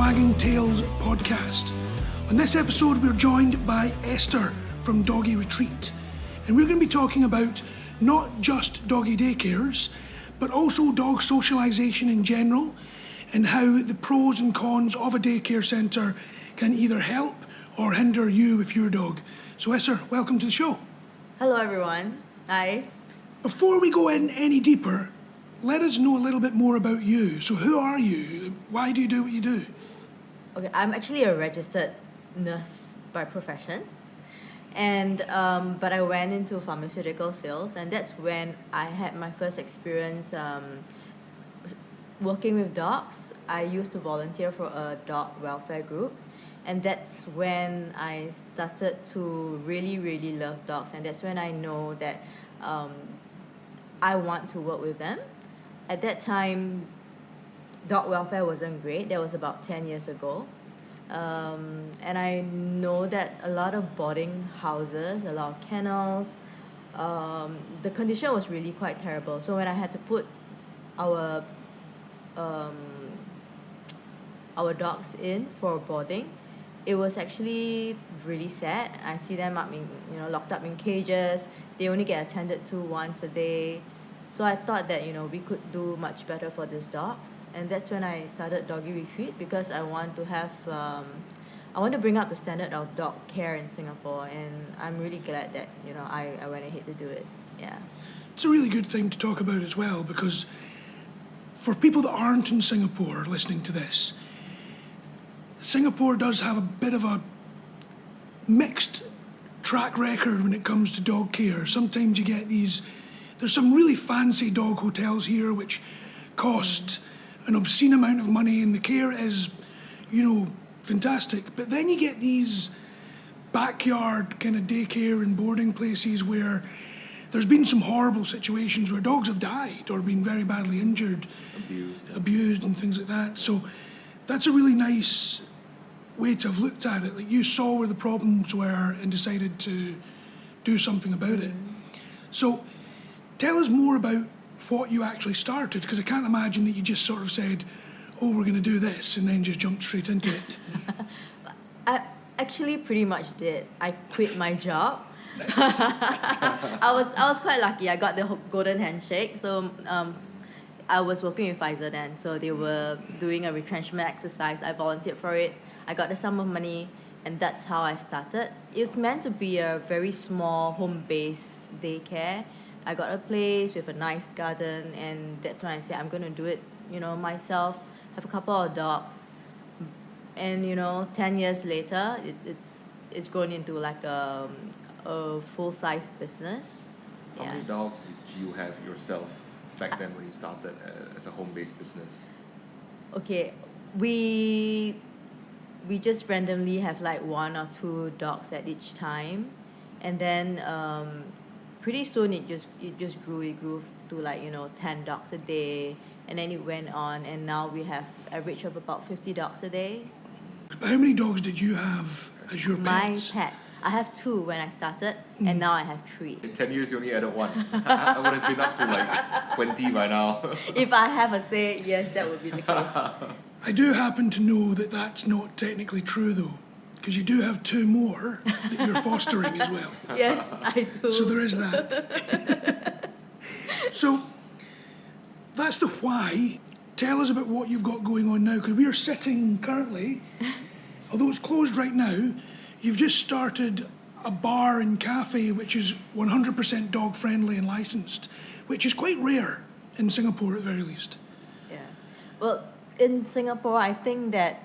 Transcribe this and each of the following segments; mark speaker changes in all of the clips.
Speaker 1: Wagging Tails podcast. On this episode, we're joined by Esther from Doggie Retreat, and we're going to be talking about not just doggy daycares, but also dog socialisation in general, and how the pros and cons of a daycare centre can either help or hinder you with your dog. So Esther, welcome to the show.
Speaker 2: Hello everyone. Hi.
Speaker 1: Before we go in any deeper, let us know a little bit more about you. So who are you? Why do you do what you do?
Speaker 2: Okay, I'm actually a registered nurse by profession. And but I went into pharmaceutical sales, and that's when I had my first experience working with dogs. I used to volunteer for a dog welfare group, and that's when I started to really love dogs, and that's when I know that I want to work with them. At that time, dog welfare wasn't great. That was about 10 years ago. And I know that a lot of boarding houses, a lot of kennels, the condition was really quite terrible. So when I had to put our dogs in for boarding, it was actually really sad. I see them locked up in cages. They only get attended to once a day. So I thought that, we could do much better for these dogs. And that's when I started Doggie Retreat, because I want to have, I want to bring up the standard of dog care in Singapore. And I'm really glad that, I went ahead to do it. Yeah.
Speaker 1: It's a really good thing to talk about as well, because for people that aren't in Singapore listening to this, Singapore does have a bit of a mixed track record when it comes to dog care. Sometimes you get there's some really fancy dog hotels here which cost an obscene amount of money, and the care is, fantastic. But then you get these backyard kind of daycare and boarding places where there's been some horrible situations where dogs have died or been very badly injured, abused and things like that. So that's a really nice way to have looked at it. Like, you saw where the problems were and decided to do something about it. So tell us more about what you actually started, because I can't imagine that you just sort of said, oh, we're going to do this, and then just jumped straight into it.
Speaker 2: I actually pretty much did. I quit my job.
Speaker 1: Nice.
Speaker 2: I was quite lucky. I got the golden handshake. So I was working with Pfizer then. So they were doing a retrenchment exercise. I volunteered for it. I got the sum of money, and that's how I started. It was meant to be a very small home-based daycare. I got a place with a nice garden, and that's when I said I'm going to do it, myself, have a couple of dogs. And, 10 years later, it's grown into like a full-size business.
Speaker 3: How many dogs did you have yourself back then when you started as a home-based business?
Speaker 2: Okay, we just randomly have like 1 or 2 dogs at each time, and then pretty soon it just grew. It grew to 10 dogs a day, and then it went on, and now we have average of about 50 dogs a day.
Speaker 1: How many dogs did you have as your pets?
Speaker 2: My pets. I have 2 when I started, and now I have 3.
Speaker 3: In 10 years, you only added 1. I would have been up to 20 by now.
Speaker 2: If I have a say, yes, that would be the case.
Speaker 1: I do happen to know that that's not technically true, though, because you do have 2 more that you're fostering as well.
Speaker 2: Yes, I do.
Speaker 1: So there is that. So that's the why. Tell us about what you've got going on now, because we are sitting currently, although it's closed right now, you've just started a bar and cafe which is 100% dog friendly and licensed, which is quite rare in Singapore at the very least.
Speaker 2: Yeah. Well, in Singapore, I think that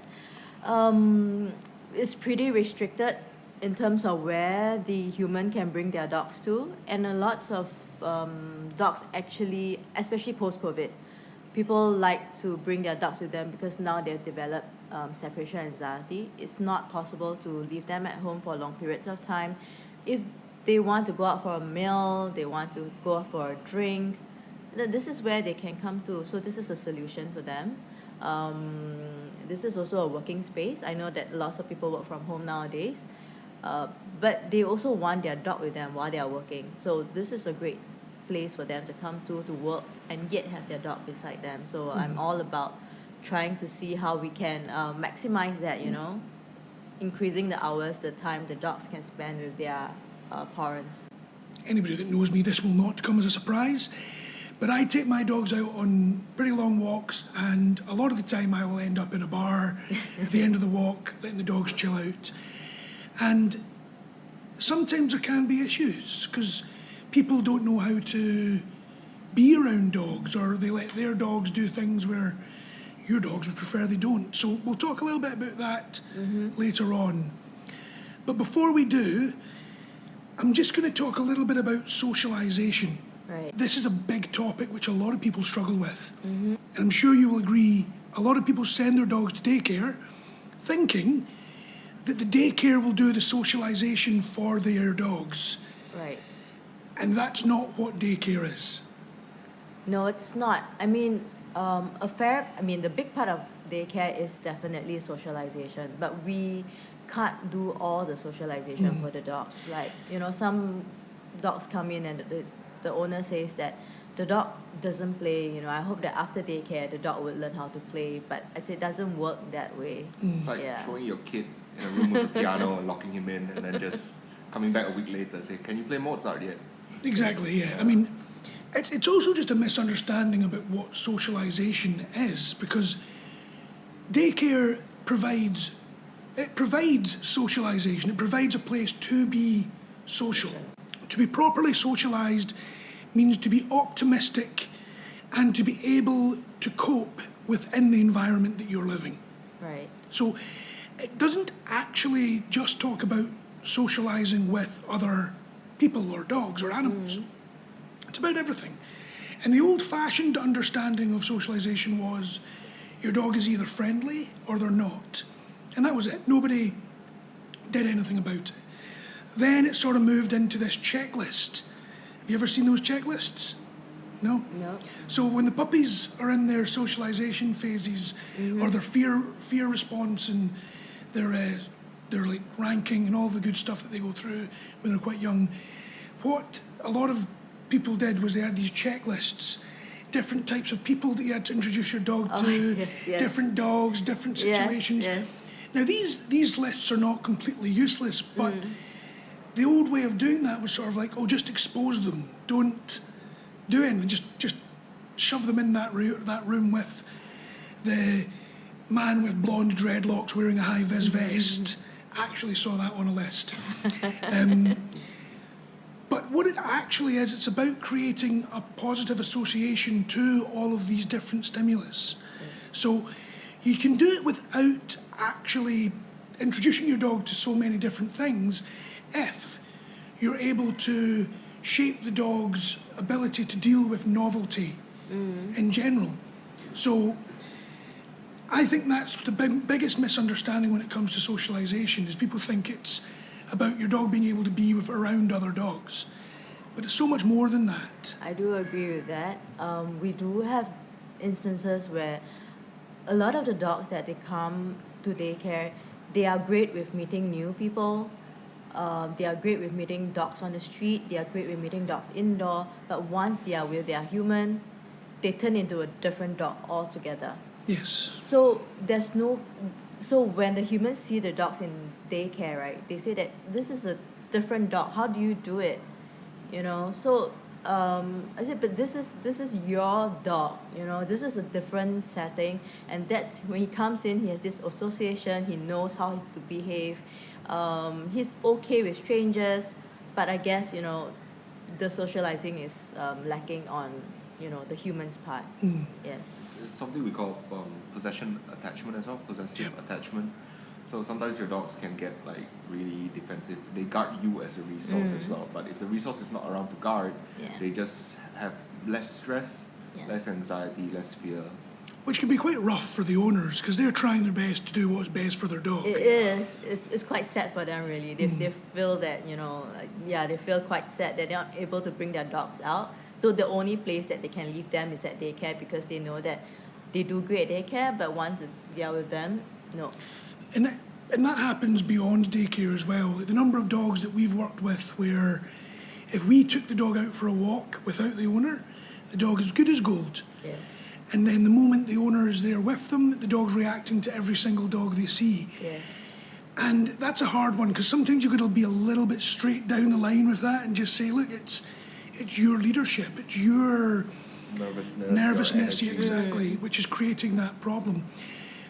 Speaker 2: it's pretty restricted in terms of where the human can bring their dogs to, and a lot of dogs actually, especially post-COVID, people like to bring their dogs with them because now they've developed separation anxiety. It's not possible to leave them at home for long periods of time. If they want to go out for a meal, they want to go out for a drink, this is where they can come to. So this is a solution for them. This is also a working space. I know that lots of people work from home nowadays, but they also want their dog with them while they are working. So this is a great place for them to come to work and yet have their dog beside them. So I'm all about trying to see how we can maximize that, you know, increasing the hours, the time the dogs can spend with their parents.
Speaker 1: Anybody that knows me, this will not come as a surprise, but I take my dogs out on pretty long walks, and a lot of the time I will end up in a bar at the end of the walk, letting the dogs chill out. And sometimes there can be issues because people don't know how to be around dogs, or they let their dogs do things where your dogs would prefer they don't. So we'll talk a little bit about that later on. But before we do, I'm just going to talk a little bit about socialisation.
Speaker 2: Right.
Speaker 1: This is a big topic which a lot of people struggle with. And I'm sure you will agree, a lot of people send their dogs to daycare thinking that the daycare will do the socialisation for their dogs.
Speaker 2: Right.
Speaker 1: And that's not what daycare is.
Speaker 2: No, it's not. I mean, the big part of daycare is definitely socialization, but we can't do all the socialization for the dogs. Like, you know, some dogs come in and the owner says that the dog doesn't play, you know, I hope that after daycare the dog would learn how to play, but I say it doesn't work that way.
Speaker 3: It's like throwing your kid in a room with a piano and locking him in, and then just coming back a week later say, can you play Mozart yet?
Speaker 1: Exactly, yeah. I mean, it's also just a misunderstanding about what socialisation is, because daycare provides socialisation. It provides a place to be social. To be properly socialised means to be optimistic and to be able to cope within the environment that you're living.
Speaker 2: Right.
Speaker 1: So it doesn't actually just talk about socialising with other people or dogs or animals. It's about everything. And the old-fashioned understanding of socialisation was your dog is either friendly or they're not. And that was it. Nobody did anything about it. Then it sort of moved into this checklist. Have you ever seen those checklists? No?
Speaker 2: No.
Speaker 1: So when the puppies are in their socialisation phases or their fear response and their like ranking and all the good stuff that they go through when they're quite young, what a lot of people did was they had these checklists, different types of people that you had to introduce your dog to, different dogs, different situations.
Speaker 2: Yes.
Speaker 1: Now these lists are not completely useless, but the old way of doing that was sort of like, just expose them, don't do anything, just shove them in that room with the man with blonde dreadlocks wearing a high-vis vest. Actually saw that on a list. But what it actually is, it's about creating a positive association to all of these different stimulus. So you can do it without actually introducing your dog to so many different things if you're able to shape the dog's ability to deal with novelty in general. So I think that's the biggest misunderstanding when it comes to socialisation, is people think it's about your dog being able to be around other dogs. But it's so much more than that.
Speaker 2: I do agree with that. We do have instances where a lot of the dogs that they come to daycare, they are great with meeting new people. They are great with meeting dogs on the street. They are great with meeting dogs indoor. But once they are with their human, they turn into a different dog altogether.
Speaker 1: Yes.
Speaker 2: So when the humans see the dogs in daycare, right, they say that this is a different dog. How do you do it? You know, so I said, but this is your dog. You know, this is a different setting, and that's when he comes in. He has this association. He knows how to behave. He's okay with strangers, but I guess, you know, the socializing is lacking on, you know, the human's part. Yes.
Speaker 3: It's something we call possession attachment as well, possessive attachment. So sometimes your dogs can get like really defensive. They guard you as a resource as well. But if the resource is not around to guard, they just have less stress, less anxiety, less fear.
Speaker 2: which can be quite rough for the owners because they're trying their best to do what's best for their dog.
Speaker 4: It is. It's quite sad for them, really. They feel that, they feel quite sad that they're not able to bring their dogs out. So the only place that they can leave them is at daycare because they know that they do great at daycare, but once they're with them, no.
Speaker 2: And that happens beyond daycare as well. The number of dogs that we've worked with where if we took the dog out for a walk without the owner, the dog is good as gold.
Speaker 4: Yes.
Speaker 1: And then the moment the owner is there with them, the dog's reacting to every single dog they see.
Speaker 2: Yes.
Speaker 1: And that's a hard one, because sometimes you've got to be a little bit straight down the line with that and just say, look, it's your leadership, it's your nervousness,
Speaker 3: your energy.
Speaker 1: exactly, which is creating that problem.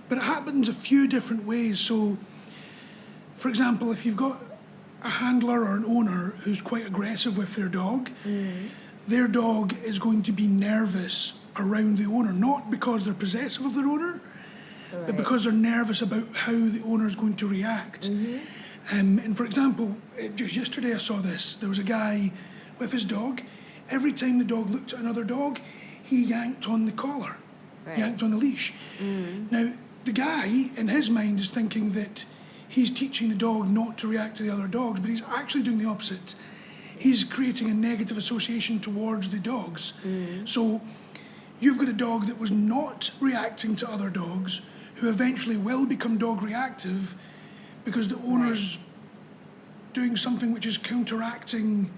Speaker 1: But it happens a few different ways. So, for example, if you've got a handler or an owner who's quite aggressive with their dog, their dog is going to be nervous around the owner, not because they're possessive of their owner, but because they're nervous about how the owner is going to react. And for example, just yesterday I saw this. There was a guy with his dog. Every time the dog looked at another dog, he yanked on the collar, yanked on the leash. Now, the guy, in his mind, is thinking that he's teaching the dog not to react to the other dogs, but he's actually doing the opposite. He's creating a negative association towards the dogs. So you've got a dog that was not reacting to other dogs, who eventually will become dog reactive because the owner's doing something which is counteracting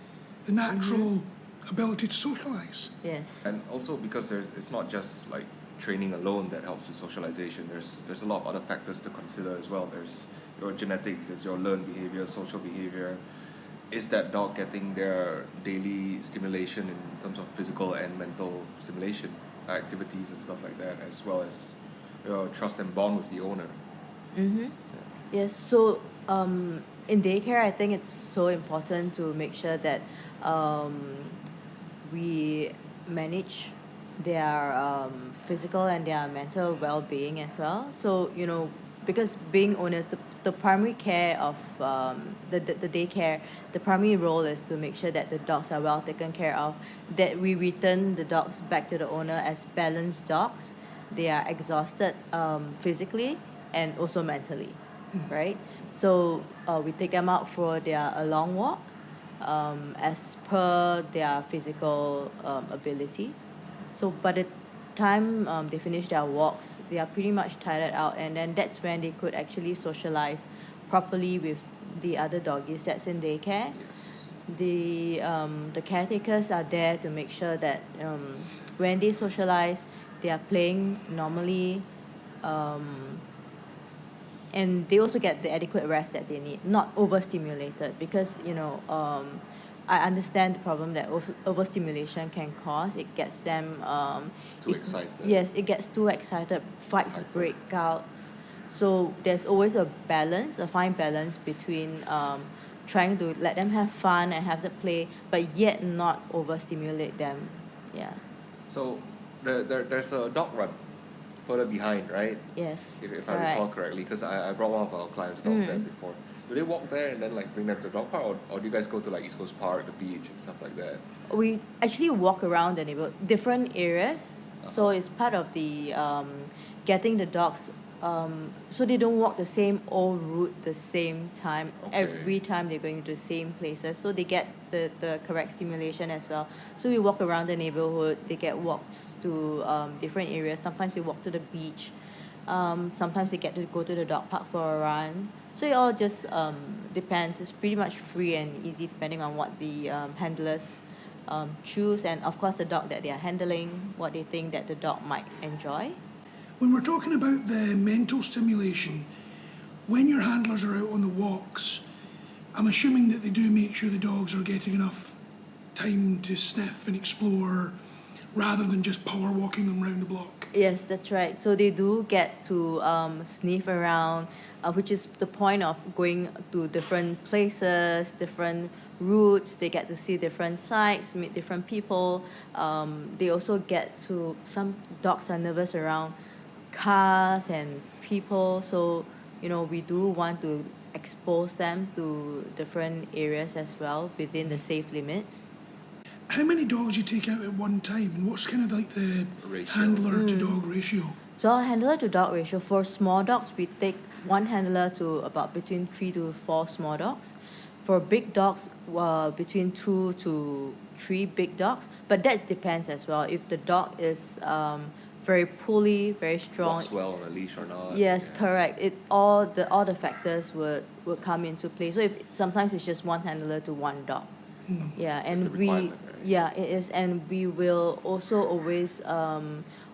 Speaker 1: the natural ability to socialise.
Speaker 2: Yes.
Speaker 3: And also because it's not just like training alone that helps with socialization. There's a lot of other factors to consider as well. There's your genetics, there's your learned behavior, social behavior. Is that dog getting their daily stimulation in terms of physical and mental stimulation, activities and stuff like that, as well as your trust and bond with the owner?
Speaker 2: Yes, so in daycare, I think it's so important to make sure that we manage their physical and their mental well-being as well. So, because being owners, the primary care of the daycare, the primary role is to make sure that the dogs are well taken care of, that we return the dogs back to the owner as balanced dogs. They are exhausted physically and also mentally, right? So we take them out for a long walk as per their physical ability. So by the time they finish their walks, they are pretty much tired out, and then that's when they could actually socialize properly with the other doggies that's in daycare.
Speaker 3: Yes.
Speaker 2: The caretakers are there to make sure that when they socialize, they are playing normally, and they also get the adequate rest that they need, not overstimulated, because I understand the problem that overstimulation can cause. It gets them
Speaker 3: Too excited.
Speaker 2: Yes, it gets too excited. Fights break out. So there's always a fine balance between trying to let them have fun and have the play, but yet not overstimulate them. Yeah.
Speaker 3: So there's a dog run further behind, right?
Speaker 2: Yes.
Speaker 3: If I recall correctly, because I brought one of our clients dogs there before. Do they walk there and then bring them to the dog park, or do you guys go to East Coast Park, the beach and stuff like that?
Speaker 2: We actually walk around the neighborhood, different areas. So it's part of the getting the dogs, so they don't walk the same old route the same time. Every time they're going to the same places, so they get the correct stimulation as well. So we walk around the neighborhood. They get walks to different areas. Sometimes we walk to the beach. Sometimes they get to go to the dog park for a run. So it all just depends. It's pretty much free and easy depending on what the handlers choose, and of course the dog that they are handling, what they think that the dog might enjoy.
Speaker 1: When we're talking about the mental stimulation, when your handlers are out on the walks, I'm assuming that they do make sure the dogs are getting enough time to sniff and explore rather than just power walking them around the block.
Speaker 2: Yes, that's right. So they do get to sniff around, which is the point of going to different places, different routes. They get to see different sights, meet different people. They also get to, some dogs are nervous around cars and people. So, we do want to expose them to different areas as well within the safe limits.
Speaker 1: How many dogs do you take out at one time, and what's kind of like the handler to dog ratio?
Speaker 2: So our handler to dog ratio, for small dogs, we take one handler to about between 3 to 4 small dogs. For big dogs, between 2 to 3 big dogs. But that depends as well. If the dog is very pulley, very strong,
Speaker 3: Walks well on a leash or not.
Speaker 2: Yes, correct. All the factors would come into play. So sometimes it's just one handler to one dog. Yeah, and
Speaker 3: the requirement, right?
Speaker 2: it is, and we will also always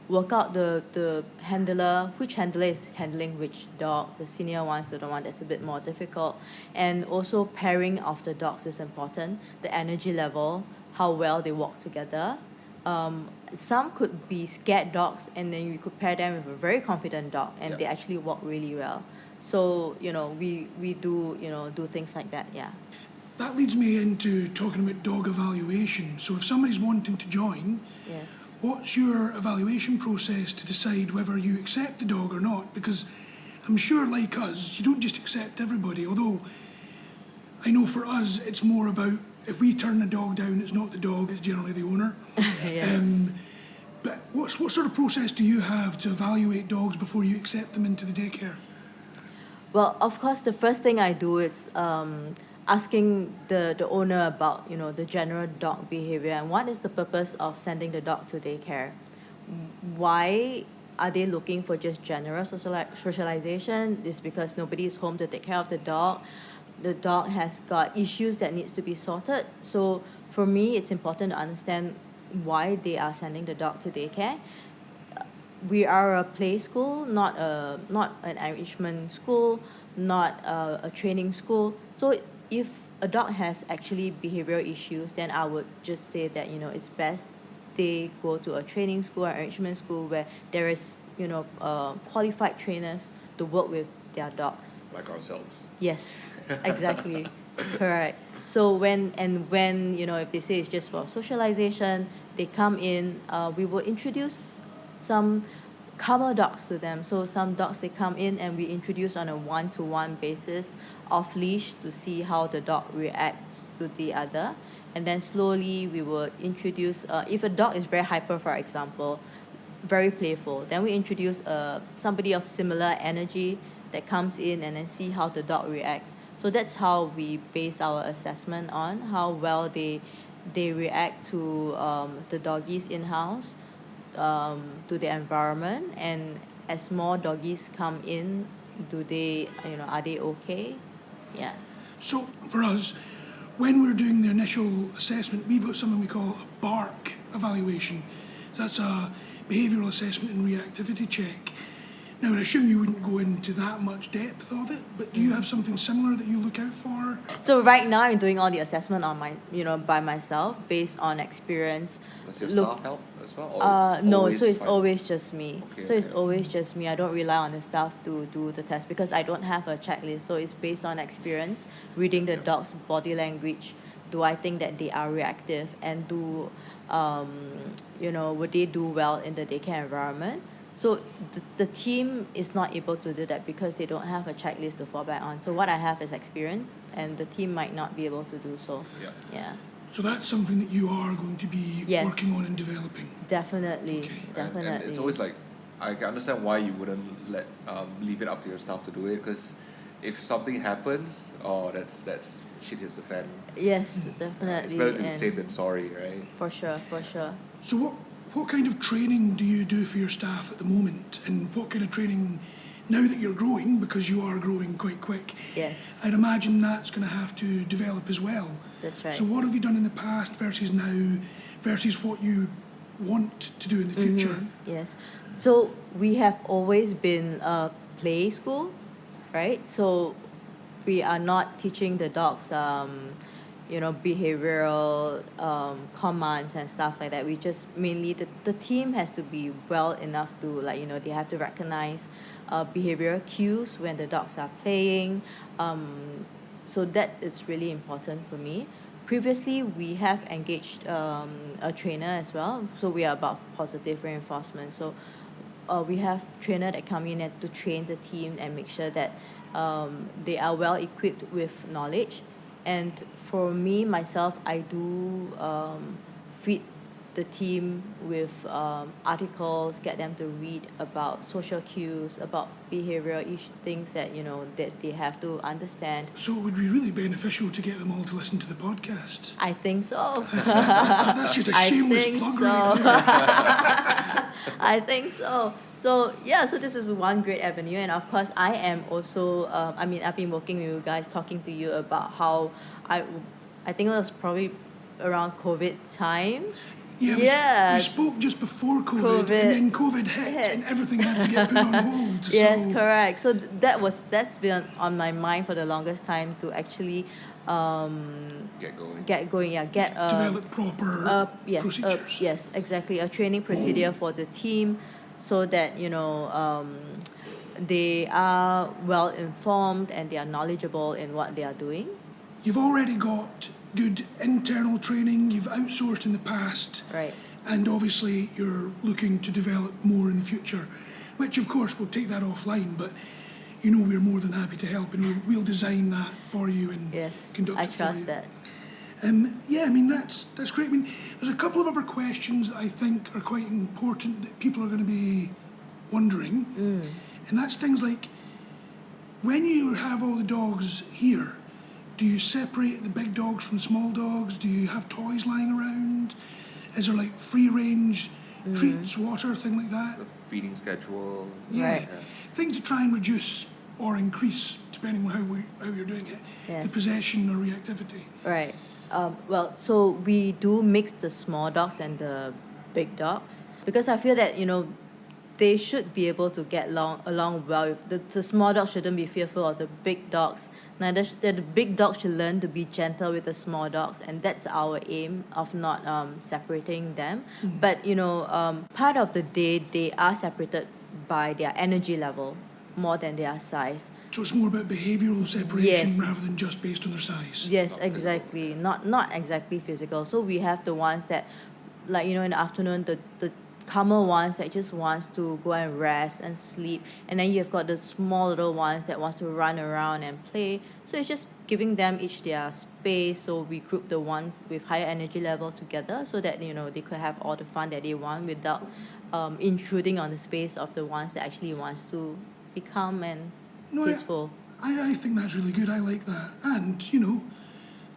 Speaker 2: work out the handler, which handler is handling which dog, the senior ones to the one that's a bit more difficult. And also pairing of the dogs is important, the energy level, how well they walk together. Some could be scared dogs, and then you could pair them with a very confident dog, and they actually walk really well. So, we do things like that, yeah.
Speaker 1: That leads me into talking about dog evaluation. So if somebody's wanting to join,
Speaker 2: Yes.
Speaker 1: what's your evaluation process to decide whether you accept the dog or not? Because I'm sure, like us, you don't just accept everybody, although I know for us it's more about if we turn the dog down, it's not the dog, it's generally the owner.
Speaker 2: Yes.
Speaker 1: But what sort of process do you have to evaluate dogs before you accept them into the daycare?
Speaker 2: Well, of course, the first thing I do is asking the owner about, the general dog behavior and what is the purpose of sending the dog to daycare. Why are they looking for just general socialization? It's because nobody is home to take care of the dog. The dog has got issues that needs to be sorted. So for me, it's important to understand why they are sending the dog to daycare. We are a play school, not an enrichment school, not a training school. So if a dog has actually behavioral issues, then I would just say that, it's best they go to a training school or enrichment school where there is, qualified trainers to work with their dogs.
Speaker 3: Like ourselves.
Speaker 2: Yes, exactly. Correct. So when if they say it's just for socialization, they come in, we will introduce some calmer dogs to them. So some dogs, they come in and we introduce on a one-to-one basis off leash to see how the dog reacts to the other. And then slowly we will introduce, if a dog is very hyper, for example, very playful, then we introduce somebody of similar energy that comes in and then see how the dog reacts. So that's how we base our assessment on, how well they react to the doggies in-house, to the environment, and as more doggies come in, are they okay? Yeah.
Speaker 1: So for us, when we're doing the initial assessment, we've got something we call a BARC evaluation. So that's a behavioural assessment and reactivity check. Now, I assume you wouldn't go into that much depth of it, but do you have something similar that you look out for?
Speaker 2: So right now I'm doing all the assessment on by myself based on experience.
Speaker 3: Does your staff help as well? Or
Speaker 2: No,
Speaker 3: always
Speaker 2: so it's
Speaker 3: fine?
Speaker 2: always just me.
Speaker 3: Okay,
Speaker 2: So it's
Speaker 3: okay.
Speaker 2: always just me. I don't rely on the staff to do the test because I don't have a checklist. So it's based on experience, reading the dog's body language. Do I think that they are reactive, and would they do well in the daycare environment? So the team is not able to do that because they don't have a checklist to fall back on. So what I have is experience, and the team might not be able to do so. Yeah.
Speaker 1: So that's something that you are going to be
Speaker 2: Yes.
Speaker 1: working on and developing.
Speaker 2: Definitely.
Speaker 1: Okay.
Speaker 2: Definitely.
Speaker 3: And it's always like, I can understand why you wouldn't leave it up to your staff to do it, because if something happens, that's shit hits the fan.
Speaker 2: Yes, definitely.
Speaker 3: It's better to be
Speaker 2: and
Speaker 3: safe than sorry, right?
Speaker 2: For sure.
Speaker 1: So what kind of training do you do for your staff at the moment? And what kind of training, now that you're growing, because you are growing quite quick,
Speaker 2: Yes,
Speaker 1: I'd imagine that's going to have to develop as well.
Speaker 2: that's right.
Speaker 1: So what have you done in the past versus now, versus what you want to do in the future?
Speaker 2: Yes. So we have always been a play school, right? So we are not teaching the dogs, behavioral commands and stuff like that. We just mainly, the team has to be well enough to, they have to recognize behavioral cues when the dogs are playing. So that is really important for me. Previously, we have engaged a trainer as well. So we are about positive reinforcement. So we have trainer that come in to train the team and make sure that they are well equipped with knowledge. And for me, myself, I do feed the team with articles, get them to read about social cues, about behavioral things that, that they have to understand.
Speaker 1: So it would be really beneficial to get them all to listen to the podcast.
Speaker 2: I think so.
Speaker 1: That's just a shameless plug right there.
Speaker 2: I think so. So this is one great avenue, and of course I am also. I've been working with you guys, talking to you about how I think it was probably around COVID time.
Speaker 1: Yeah,
Speaker 2: Yeah.
Speaker 1: we spoke just before COVID,
Speaker 2: COVID
Speaker 1: and then COVID hit, and everything had to get put on hold.
Speaker 2: Yes,
Speaker 1: so,
Speaker 2: correct. So that's been on my mind for the longest time to actually
Speaker 3: Get going.
Speaker 2: get going. Yeah, get
Speaker 1: develop proper procedures.
Speaker 2: yes, exactly, a training procedure for the team, so that they are well informed and they are knowledgeable in what they are doing.
Speaker 1: You've already got good internal training. You've outsourced in the past.
Speaker 2: Right.
Speaker 1: And obviously you're looking to develop more in the future, which of course we'll take that offline, but we're more than happy to help, and we'll design that for you and
Speaker 2: Yes,
Speaker 1: conduct
Speaker 2: I
Speaker 1: it for
Speaker 2: trust
Speaker 1: you.
Speaker 2: that.
Speaker 1: Yeah, I mean that's great. I mean, there's a couple of other questions that I think are quite important that people are going to be wondering, and that's things like, when you have all the dogs here, do you separate the big dogs from the small dogs? Do you have toys lying around? Is there like free range treats, water, thing like that?
Speaker 3: The feeding schedule.
Speaker 1: Yeah,
Speaker 2: Right.
Speaker 1: things to try and reduce or increase, depending on how you're doing it,
Speaker 2: Yes.
Speaker 1: the possession or reactivity.
Speaker 2: Right. Well, so we do mix the small dogs and the big dogs, because I feel that they should be able to get along well. The small dogs shouldn't be fearful of the big dogs. Neither the big dogs should learn to be gentle with the small dogs, and that's our aim of not separating them. But part of the day they are separated by their energy level more than their size.
Speaker 1: So it's more about behavioural separation
Speaker 2: Yes.
Speaker 1: rather than just based on their size.
Speaker 2: Yes, exactly. Not exactly physical. So we have the ones that, like in the afternoon, the calmer ones that just wants to go and rest and sleep, and then you've got the small little ones that wants to run around and play. So it's just giving them each their space. So we group the ones with higher energy level together, so that they could have all the fun that they want without intruding on the space of the ones that actually wants to be calm and peaceful.
Speaker 1: I think that's really good. I like that. And,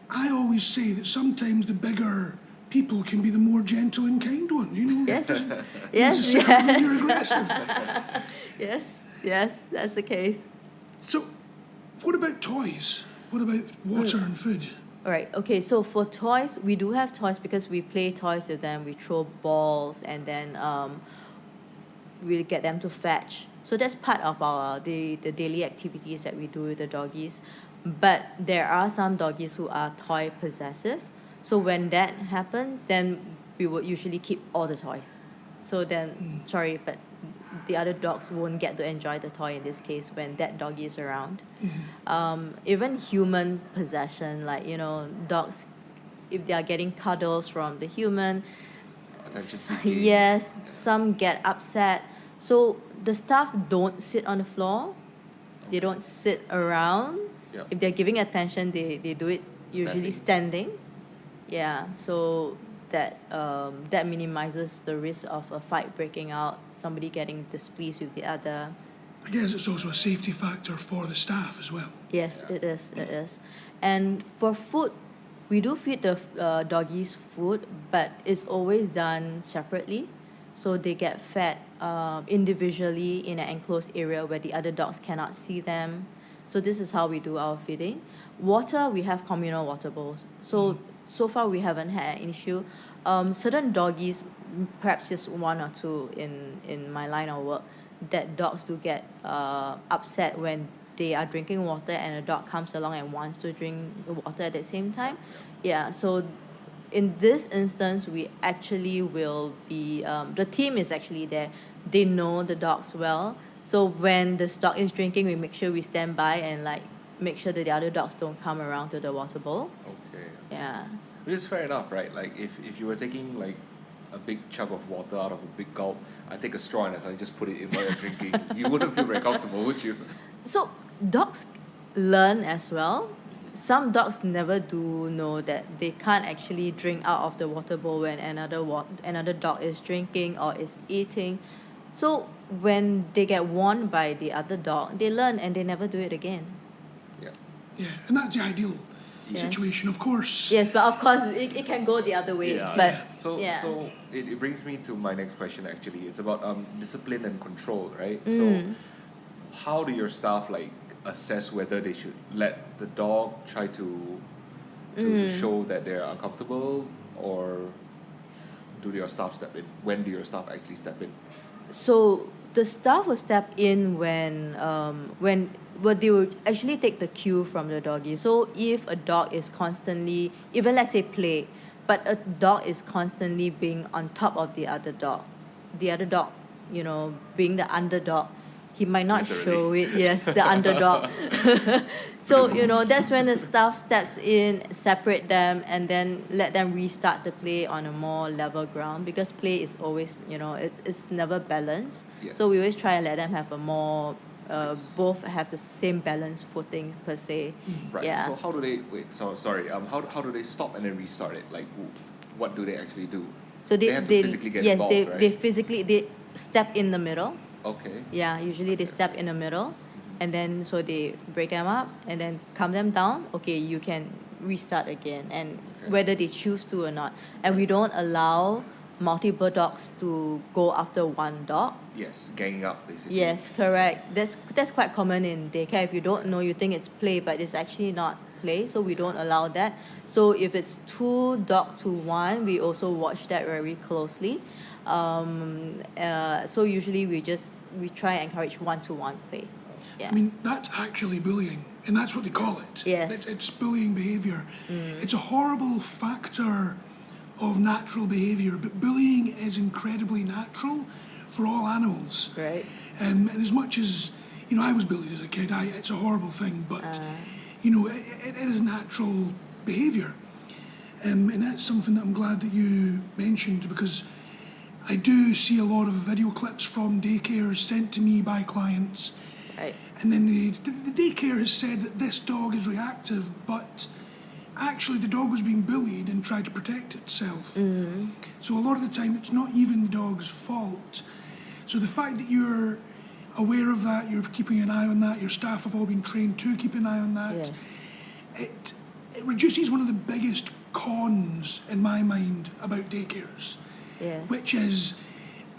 Speaker 1: I always say that sometimes the bigger people can be the more gentle and kind one,
Speaker 2: Yes,
Speaker 1: Not
Speaker 2: yes,
Speaker 1: necessarily when
Speaker 2: yes,
Speaker 1: you're aggressive.
Speaker 2: yes, that's the case.
Speaker 1: So, what about toys? What about water and food?
Speaker 2: All right, okay, so for toys, we do have toys because we play toys with them. We throw balls, and then we get them to fetch. So that's part of the daily activities that we do with the doggies. But there are some doggies who are toy possessive. So when that happens, then we would usually keep all the toys. So then, sorry, but the other dogs won't get to enjoy the toy in this case when that doggy is around. Even human possession, like, dogs, if they are getting cuddles from the human,
Speaker 3: Attention seeking.
Speaker 2: yes, some get upset. So the staff don't sit on the floor. They don't sit around.
Speaker 3: Yep.
Speaker 2: If they're giving attention, they do it usually standing. Yeah, so that minimizes the risk of a fight breaking out, somebody getting displeased with the other.
Speaker 1: I guess it's also a safety factor for the staff as well.
Speaker 2: Yes, it is. And for food, we do feed the doggies food, but it's always done separately. So they get fed individually in an enclosed area where the other dogs cannot see them. So this is how we do our feeding. Water, we have communal water bowls. So far we haven't had an issue. Certain doggies, perhaps just one or two in my line of work, that dogs do get upset when they are drinking water and a dog comes along and wants to drink the water at the same time. Yeah, so in this instance, we actually will be, the team is actually there. They know the dogs well. So when the dog is drinking, we make sure we stand by and make sure that the other dogs don't come around to the water bowl.
Speaker 3: Okay.
Speaker 2: Yeah.
Speaker 3: Which is fair enough, right? Like if you were taking like a big chunk of water out of a big gulp, I take a straw and I just put it in while you're drinking. You wouldn't feel very comfortable, would you?
Speaker 2: So dogs learn as well. Some dogs never do know that they can't actually drink out of the water bowl when another dog is drinking or is eating. So when they get warned by the other dog, they learn and they never do it again.
Speaker 1: Yeah, and that's the ideal
Speaker 2: Yes.
Speaker 1: situation, of course.
Speaker 2: Yes, but of course it can go the other way.
Speaker 3: Yeah.
Speaker 2: But
Speaker 3: So it brings me to my next question. Actually, it's about discipline and control, right? So how do your staff assess whether they should let the dog try to show that they're uncomfortable, or do your staff step in? When do your staff actually step in?
Speaker 2: So the staff will step in when they will actually take the cue from the doggy. So if a dog is constantly, even let's say play, but a dog is constantly being on top of the other dog, being the underdog, he might not show it. Yes, the underdog. So that's when the staff steps in, separate them, and then let them restart the play on a more level ground, because play is always it's never balanced.
Speaker 3: Yes.
Speaker 2: So we always try and let them have a more both have the same balance footing per se.
Speaker 3: Right.
Speaker 2: Yeah.
Speaker 3: So how do they how do they stop and then restart it? Like, what do they actually do?
Speaker 2: So they
Speaker 3: have to physically get involved, right?
Speaker 2: they step in the middle.
Speaker 3: Okay.
Speaker 2: Yeah, usually they step in the middle, and then so they break them up and then calm them down. Okay, you can restart again, and whether they choose to or not. And we don't allow multiple dogs to go after one dog.
Speaker 3: Yes, ganging up basically.
Speaker 2: Yes, correct. That's quite common in daycare. If you don't know, you think it's play, but it's actually not play, so we don't allow that. So if it's 2 dogs to 1, we also watch that very closely. So usually we try and encourage 1-to-1 play. Yeah.
Speaker 1: I mean, that's actually bullying, and that's what they call it.
Speaker 2: Yes.
Speaker 1: It's bullying behaviour. It's a horrible factor of natural behaviour, but bullying is incredibly natural for all animals.
Speaker 2: Right.
Speaker 1: And as much as, I was bullied as a kid, it's a horrible thing, but, it is natural behaviour. And that's something that I'm glad that you mentioned, because I do see a lot of video clips from daycares sent to me by clients.
Speaker 2: Right.
Speaker 1: And then the daycare has said that this dog is reactive, but actually the dog was being bullied and tried to protect itself.
Speaker 2: Mm-hmm.
Speaker 1: So a lot of the time it's not even the dog's fault. So the fact that you're aware of that, you're keeping an eye on that, your staff have all been trained to keep an eye on that,
Speaker 2: Yes.
Speaker 1: it reduces one of the biggest cons in my mind about daycares,
Speaker 2: Yes.
Speaker 1: which is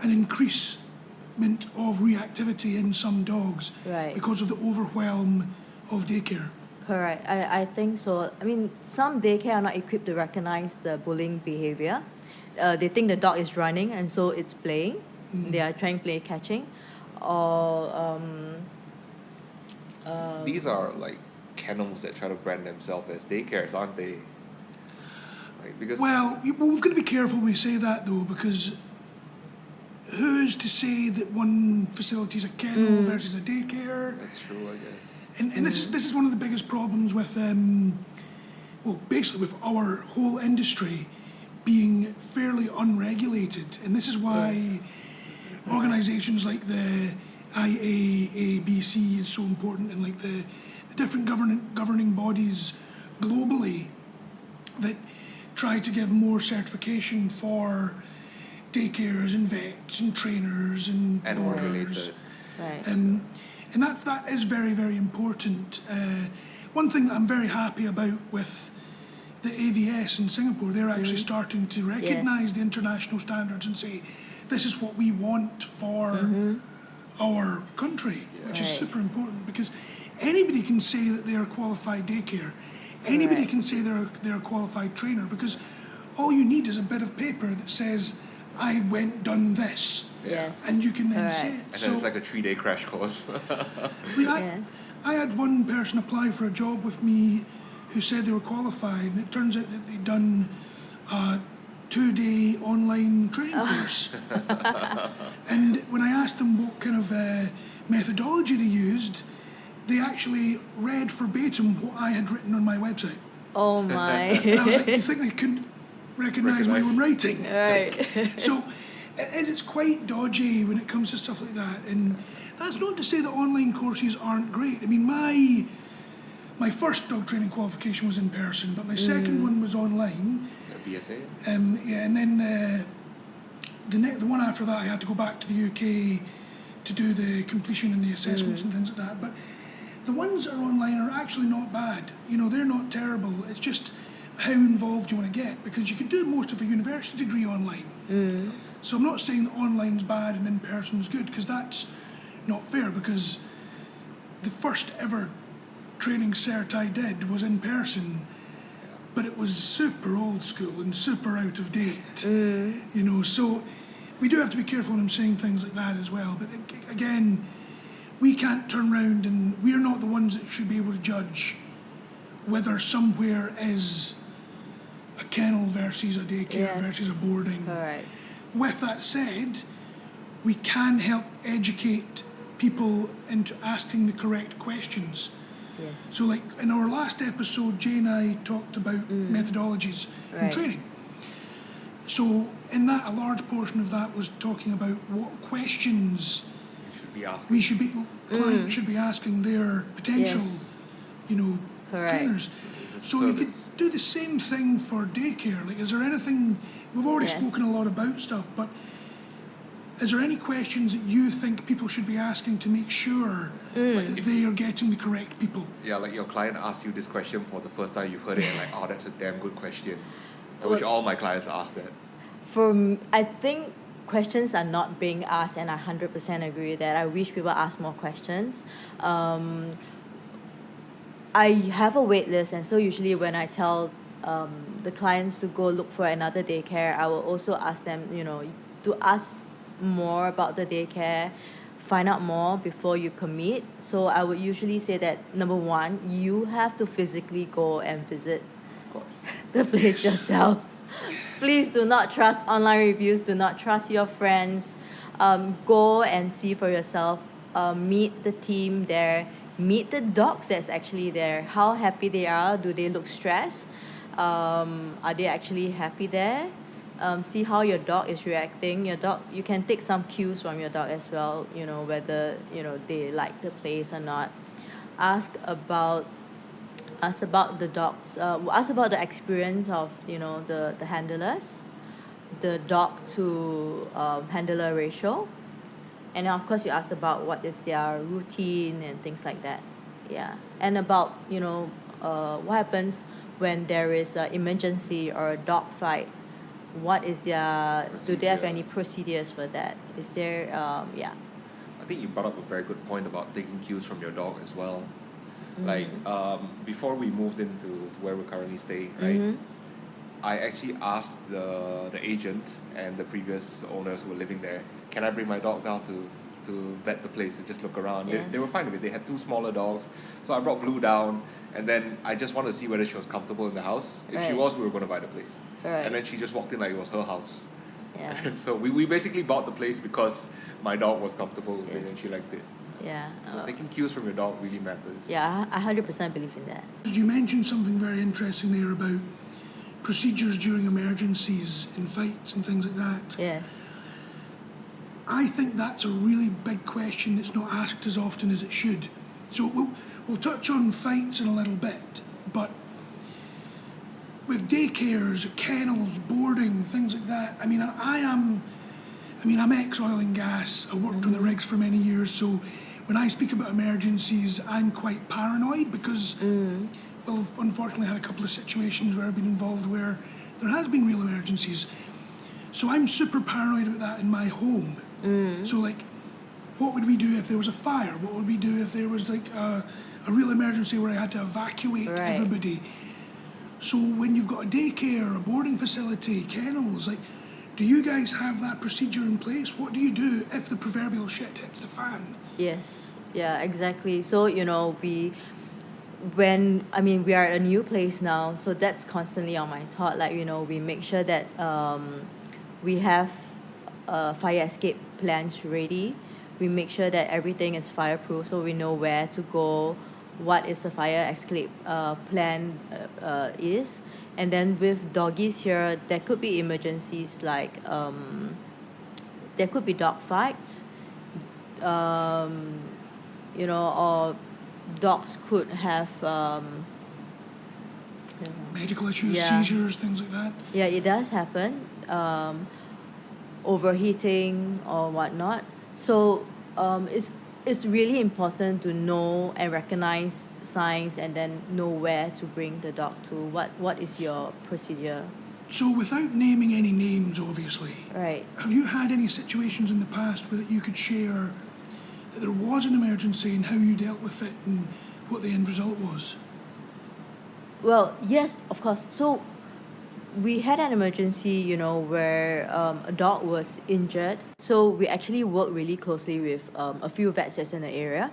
Speaker 1: an increasement of reactivity in some dogs
Speaker 2: Right.
Speaker 1: because of the overwhelm of daycare.
Speaker 2: Correct. I think so. I mean, some daycare are not equipped to recognize the bullying behavior. They think the dog is running, and so it's playing. They are trying to play catching, or
Speaker 3: These are like kennels that try to brand themselves as daycares, aren't they? Because
Speaker 1: Well, we've got to be careful when we say that, though, because who's to say that one facility is a kennel versus a daycare?
Speaker 3: that's true, I guess.
Speaker 1: And this is one of the biggest problems with, basically with our whole industry being fairly unregulated. And this is why organisations like the IAABC is so important, and like the different governing bodies globally that try to give more certification for daycares and vets and trainers and
Speaker 3: Animal
Speaker 1: boarders.
Speaker 3: related.
Speaker 2: right.
Speaker 1: And that is very, very important. One thing that I'm very happy about with the AVS in Singapore, they're actually starting to recognise the international standards and say, this is what we want for our country, which is
Speaker 2: Right.
Speaker 1: super important, because anybody can say that they're a qualified daycare. Anybody
Speaker 2: Right.
Speaker 1: can say they're a qualified trainer, because all you need is a bit of paper that says, I done this.
Speaker 2: Yes.
Speaker 1: And you can then
Speaker 2: Correct.
Speaker 1: say it.
Speaker 3: And then it's like a 3-day crash course.
Speaker 1: I mean,
Speaker 2: Yes.
Speaker 1: I had one person apply for a job with me who said they were qualified, and it turns out that they'd done a 2-day online training course. And when I asked them what kind of methodology they used, they actually read verbatim what I had written on my website.
Speaker 2: Oh my.
Speaker 1: And I was like, you think they couldn't recognise my own writing?
Speaker 2: Right.
Speaker 1: So it's quite dodgy when it comes to stuff like that. And that's not to say that online courses aren't great. I mean, my first dog training qualification was in person, but my second one was online.
Speaker 3: BSA?
Speaker 1: And then the one after that, I had to go back to the UK to do the completion and the assessments and things like that. But the ones that are online are actually not bad. They're not terrible. It's just how involved you want to get, because you can do most of a university degree online. So I'm not saying that online's bad and in-person's good, because that's not fair, because the first ever training cert I did was in person, but it was super old school and super out of date. You know, so we do have to be careful when I'm saying things like that as well. But again, we can't turn around, and we're not the ones that should be able to judge whether somewhere is a kennel versus a daycare versus a boarding.
Speaker 2: All right.
Speaker 1: With that said, we can help educate people into asking the correct questions.
Speaker 2: Yes.
Speaker 1: So like in our last episode, Jay and I talked about methodologies and
Speaker 2: Right.
Speaker 1: training. So in that, a large portion of that was talking about what questions
Speaker 3: You should be asking.
Speaker 1: we should be, clients should be asking their potential,
Speaker 2: Yes.
Speaker 1: you know,
Speaker 2: Correct.
Speaker 1: trainers.
Speaker 3: It's a
Speaker 1: So you could
Speaker 3: service.
Speaker 1: do the same thing for daycare. Like, is there anything, we've already
Speaker 2: Yes.
Speaker 1: spoken a lot about stuff, but is there any questions that you think people should be asking to make sure that they are getting the correct people?
Speaker 3: Yeah, like your client asks you this question for the first time, you've heard it and like, oh, that's a damn good question. I wish all my clients ask that.
Speaker 2: I think questions are not being asked, and I 100% agree with that. I wish people ask more questions. I have a wait list, and so usually when I tell the clients to go look for another daycare, I will also ask them, you know, to ask more about the daycare, find out more before you commit. So I would usually say that, number one, you have to physically go and visit
Speaker 3: Of course.
Speaker 2: the place yourself. Please do not trust online reviews. Do not trust your friends. Go and see for yourself. Meet the team there. Meet the dogs that's actually there. How happy they are. Do they look stressed? Are they actually happy there? See how your dog is reacting. Your dog, you can take some cues from your dog as well. You know, whether, you know, they like the place or not. Ask about the dogs. Ask about the experience of, you know, the handlers, the dog to handler ratio, and then of course you ask about what is their routine and things like that. Yeah, and about, you know, what happens when there is an emergency or a dog fight. What is their? Do they have any procedures for that? Is there? Yeah.
Speaker 3: I think you brought up a very good point about taking cues from your dog as well. Like, before we moved into where we're currently staying, right? I actually asked the agent and the previous owners who were living there, can I bring my dog down to vet the place and just look around?
Speaker 2: Yes.
Speaker 3: They were fine with it. They had two smaller dogs. So I brought Blue down, and then I just wanted to see whether she was comfortable in the house. If she
Speaker 2: Right.
Speaker 3: was, we were going to buy the place.
Speaker 2: Right.
Speaker 3: And then she just walked in like it was her house.
Speaker 2: Yeah.
Speaker 3: And so we basically bought the place because my dog was comfortable with it and she liked it.
Speaker 2: Yeah.
Speaker 3: So taking cues from your dog really matters.
Speaker 2: Yeah, I 100% believe in that.
Speaker 1: You mentioned something very interesting there about procedures during emergencies and fights and things like that.
Speaker 2: Yes.
Speaker 1: I think that's a really big question that's not asked as often as it should. So we'll touch on fights in a little bit, but with daycares, kennels, boarding, things like that, I mean, I'm ex-oil and gas. I worked on the rigs for many years, so when I speak about emergencies, I'm quite paranoid because, well, I've unfortunately had a couple of situations where I've been involved where there has been real emergencies. So I'm super paranoid about that in my home. So like, what would we do if there was a fire? What would we do if there was like a real emergency where I had to evacuate
Speaker 2: Right.
Speaker 1: everybody? So when you've got a daycare, a boarding facility, kennels, like, do you guys have that procedure in place? What do you do if the proverbial shit hits the fan?
Speaker 2: Yes. Yeah, exactly. So, you know, we are at a new place now, so that's constantly on my thought. Like, you know, we make sure that we have fire escape plans ready. We make sure that everything is fireproof, so we know where to go, what is the fire escape plan is. And then with doggies here, there could be emergencies like there could be dog fights, you know, or dogs could have
Speaker 1: Medical issues,
Speaker 2: Yeah.
Speaker 1: seizures, things like that.
Speaker 2: yeah, it does happen, overheating or whatnot. So it's really important to know and recognize signs and then know where to bring the dog to. What is your procedure?
Speaker 1: So without naming any names, obviously,
Speaker 2: Right.
Speaker 1: have you had any situations in the past where you could share that there was an emergency and how you dealt with it and what the end result was?
Speaker 2: Well, yes, of course. So we had an emergency, where a dog was injured. So we actually work really closely with a few vets that's in the area.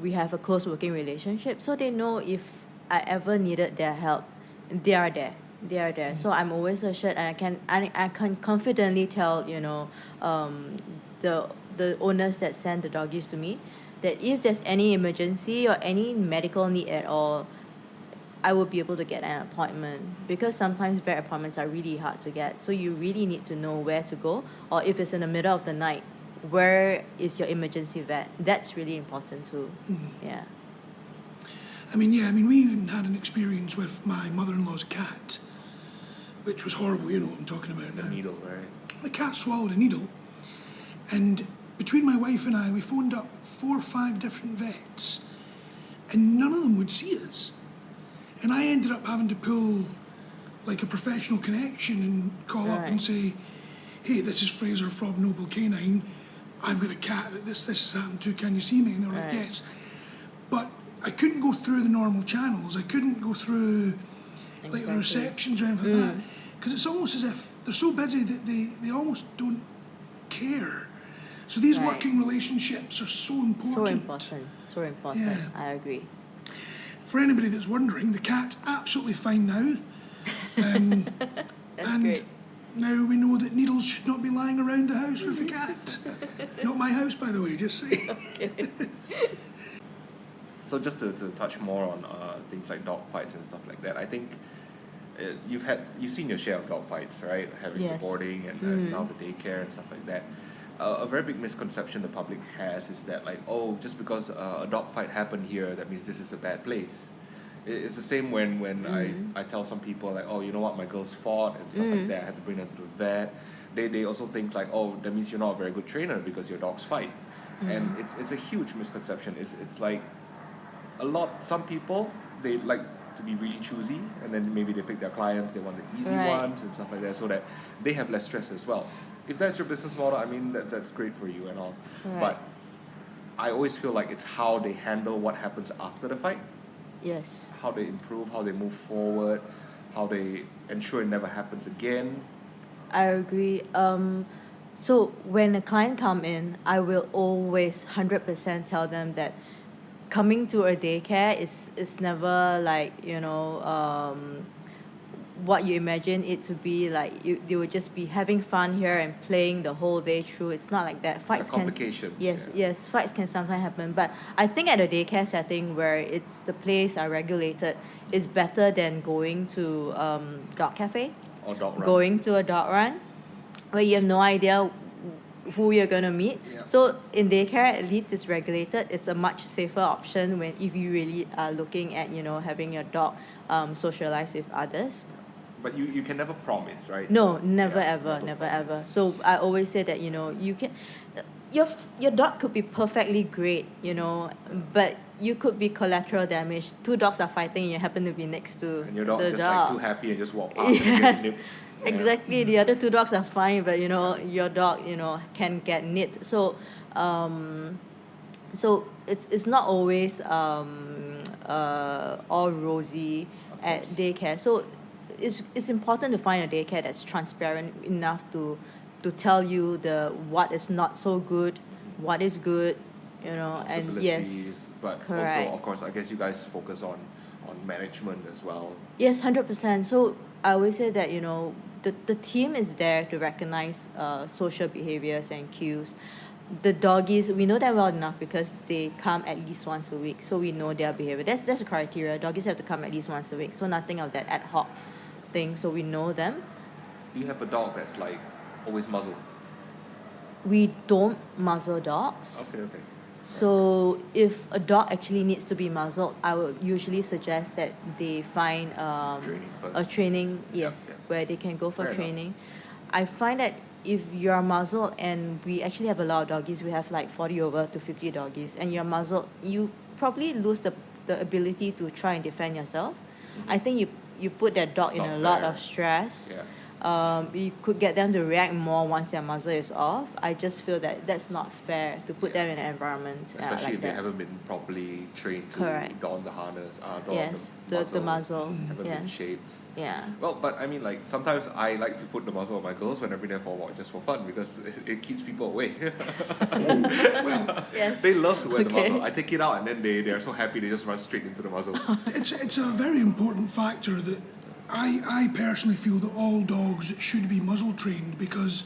Speaker 2: We have a close working relationship, so they know if I ever needed their help, they are there. They are there. So I'm always assured, and I can confidently tell the owners that send the doggies to me that if there's any emergency or any medical need at all, I will be able to get an appointment, because sometimes vet appointments are really hard to get. So you really need to know where to go, or if it's in the middle of the night, where is your emergency vet? That's really important too. Yeah.
Speaker 1: I mean, we even had an experience with my mother-in-law's cat, which was horrible. You know what I'm talking about now.
Speaker 3: Needle, right?
Speaker 1: The cat swallowed a needle, and between my wife and I, we phoned up 4 or 5 different vets, and none of them would see us. And I ended up having to pull like a professional connection and call up and say, hey, this is Fraser from Noble Canine. I've got a cat that this has happened to. Can you see me? And they were like, yes. But I couldn't go through the normal channels. I couldn't go through like the receptions or anything like that. Because it's almost as if they're so busy that they almost don't care. So these working relationships are so important.
Speaker 2: So important.
Speaker 1: Yeah.
Speaker 2: I agree.
Speaker 1: For anybody that's wondering, the cat's absolutely fine now.
Speaker 2: That's
Speaker 1: and
Speaker 2: great.
Speaker 1: now we know that needles should not be lying around the house with the cat. Not my house, by the way, just saying.
Speaker 2: Okay.
Speaker 3: So just to touch more on things like dog fights and stuff like that, I think you've seen your share of dog fights, right? Having the boarding and now the daycare and stuff like that. A very big misconception the public has is that just because a dog fight happened here, that means this is a bad place. It's the same when I tell some people you know what, my girls fought and stuff like that, I had to bring them to the vet. They also think that means you're not a very good trainer because your dogs fight. And it's a huge misconception. It's like some people, they like to be really choosy, and then maybe they pick their clients, they want the easy ones and stuff like that, so that they have less stress as well. If that's your business model, I mean, that's great for you and all. But I always feel like it's how they handle what happens after the fight.
Speaker 2: Yes.
Speaker 3: How they improve, how they move forward, how they ensure it never happens again.
Speaker 2: I agree. So when a client come in, I will always 100% tell them that coming to a daycare is never what you imagine it to be. They would just be having fun here and playing the whole day through. It's not like that. Fights
Speaker 3: complications.
Speaker 2: Yes, fights can sometimes happen. But I think at a daycare setting where it's the place are regulated is better than going to dog cafe
Speaker 3: or dog run.
Speaker 2: Going to a dog run where you have no idea who you're going to meet. So in daycare, at least it's regulated. It's a much safer option if you really are looking at having your dog socialize with others.
Speaker 3: But you can never promise, right?
Speaker 2: No, never ever. So I always say that you can. Your dog could be perfectly great, but you could be collateral damage. 2 dogs are fighting, and you happen to be next to
Speaker 3: and your dog
Speaker 2: the
Speaker 3: just
Speaker 2: dog.
Speaker 3: too happy and just walk past and gets nipped.
Speaker 2: Exactly. The other 2 dogs are fine, but your dog can get nipped. So it's not always all rosy at daycare. So it's important to find a daycare that's transparent enough to tell you what is not so good, what is good, and yes.
Speaker 3: But
Speaker 2: correct.
Speaker 3: Also, of course, I guess you guys focus on management as well.
Speaker 2: Yes, 100%. So I always say that the team is there to recognize social behaviors and cues. The doggies, we know them well enough because they come at least once a week, so we know their behavior. That's a criteria. Doggies have to come at least once a week, so nothing of that ad hoc thing. So we know them.
Speaker 3: You have a dog that's always muzzled.
Speaker 2: We don't muzzle dogs.
Speaker 3: Okay.
Speaker 2: So if a dog actually needs to be muzzled, I would usually suggest that they find
Speaker 3: Training first.
Speaker 2: a training, where they can go for training. I find that if you're muzzled, and we actually have a lot of doggies, we have 40 over to 50 doggies, and you're muzzled, you probably lose the ability to try and defend yourself. I think you put that dog in a lot of stress. We could get them to react more once their muzzle is off. I just feel that that's not fair to put them in an environment
Speaker 3: Especially
Speaker 2: like
Speaker 3: if they
Speaker 2: that.
Speaker 3: haven't been properly trained to
Speaker 2: Correct.
Speaker 3: don the harness, don
Speaker 2: Yes,
Speaker 3: the
Speaker 2: the muzzle.
Speaker 3: haven't been
Speaker 2: Yes.
Speaker 3: shaped.
Speaker 2: Yeah.
Speaker 3: Well, but I mean, like, sometimes I like to put the muzzle on my girls when I bring them for a walk just for fun because it keeps people away.
Speaker 2: Yes.
Speaker 3: They love to wear the
Speaker 2: Okay.
Speaker 3: muzzle. I take it out and then they are so happy they just run straight into the muzzle.
Speaker 1: It's a very important factor that I personally feel that all dogs should be muzzle trained because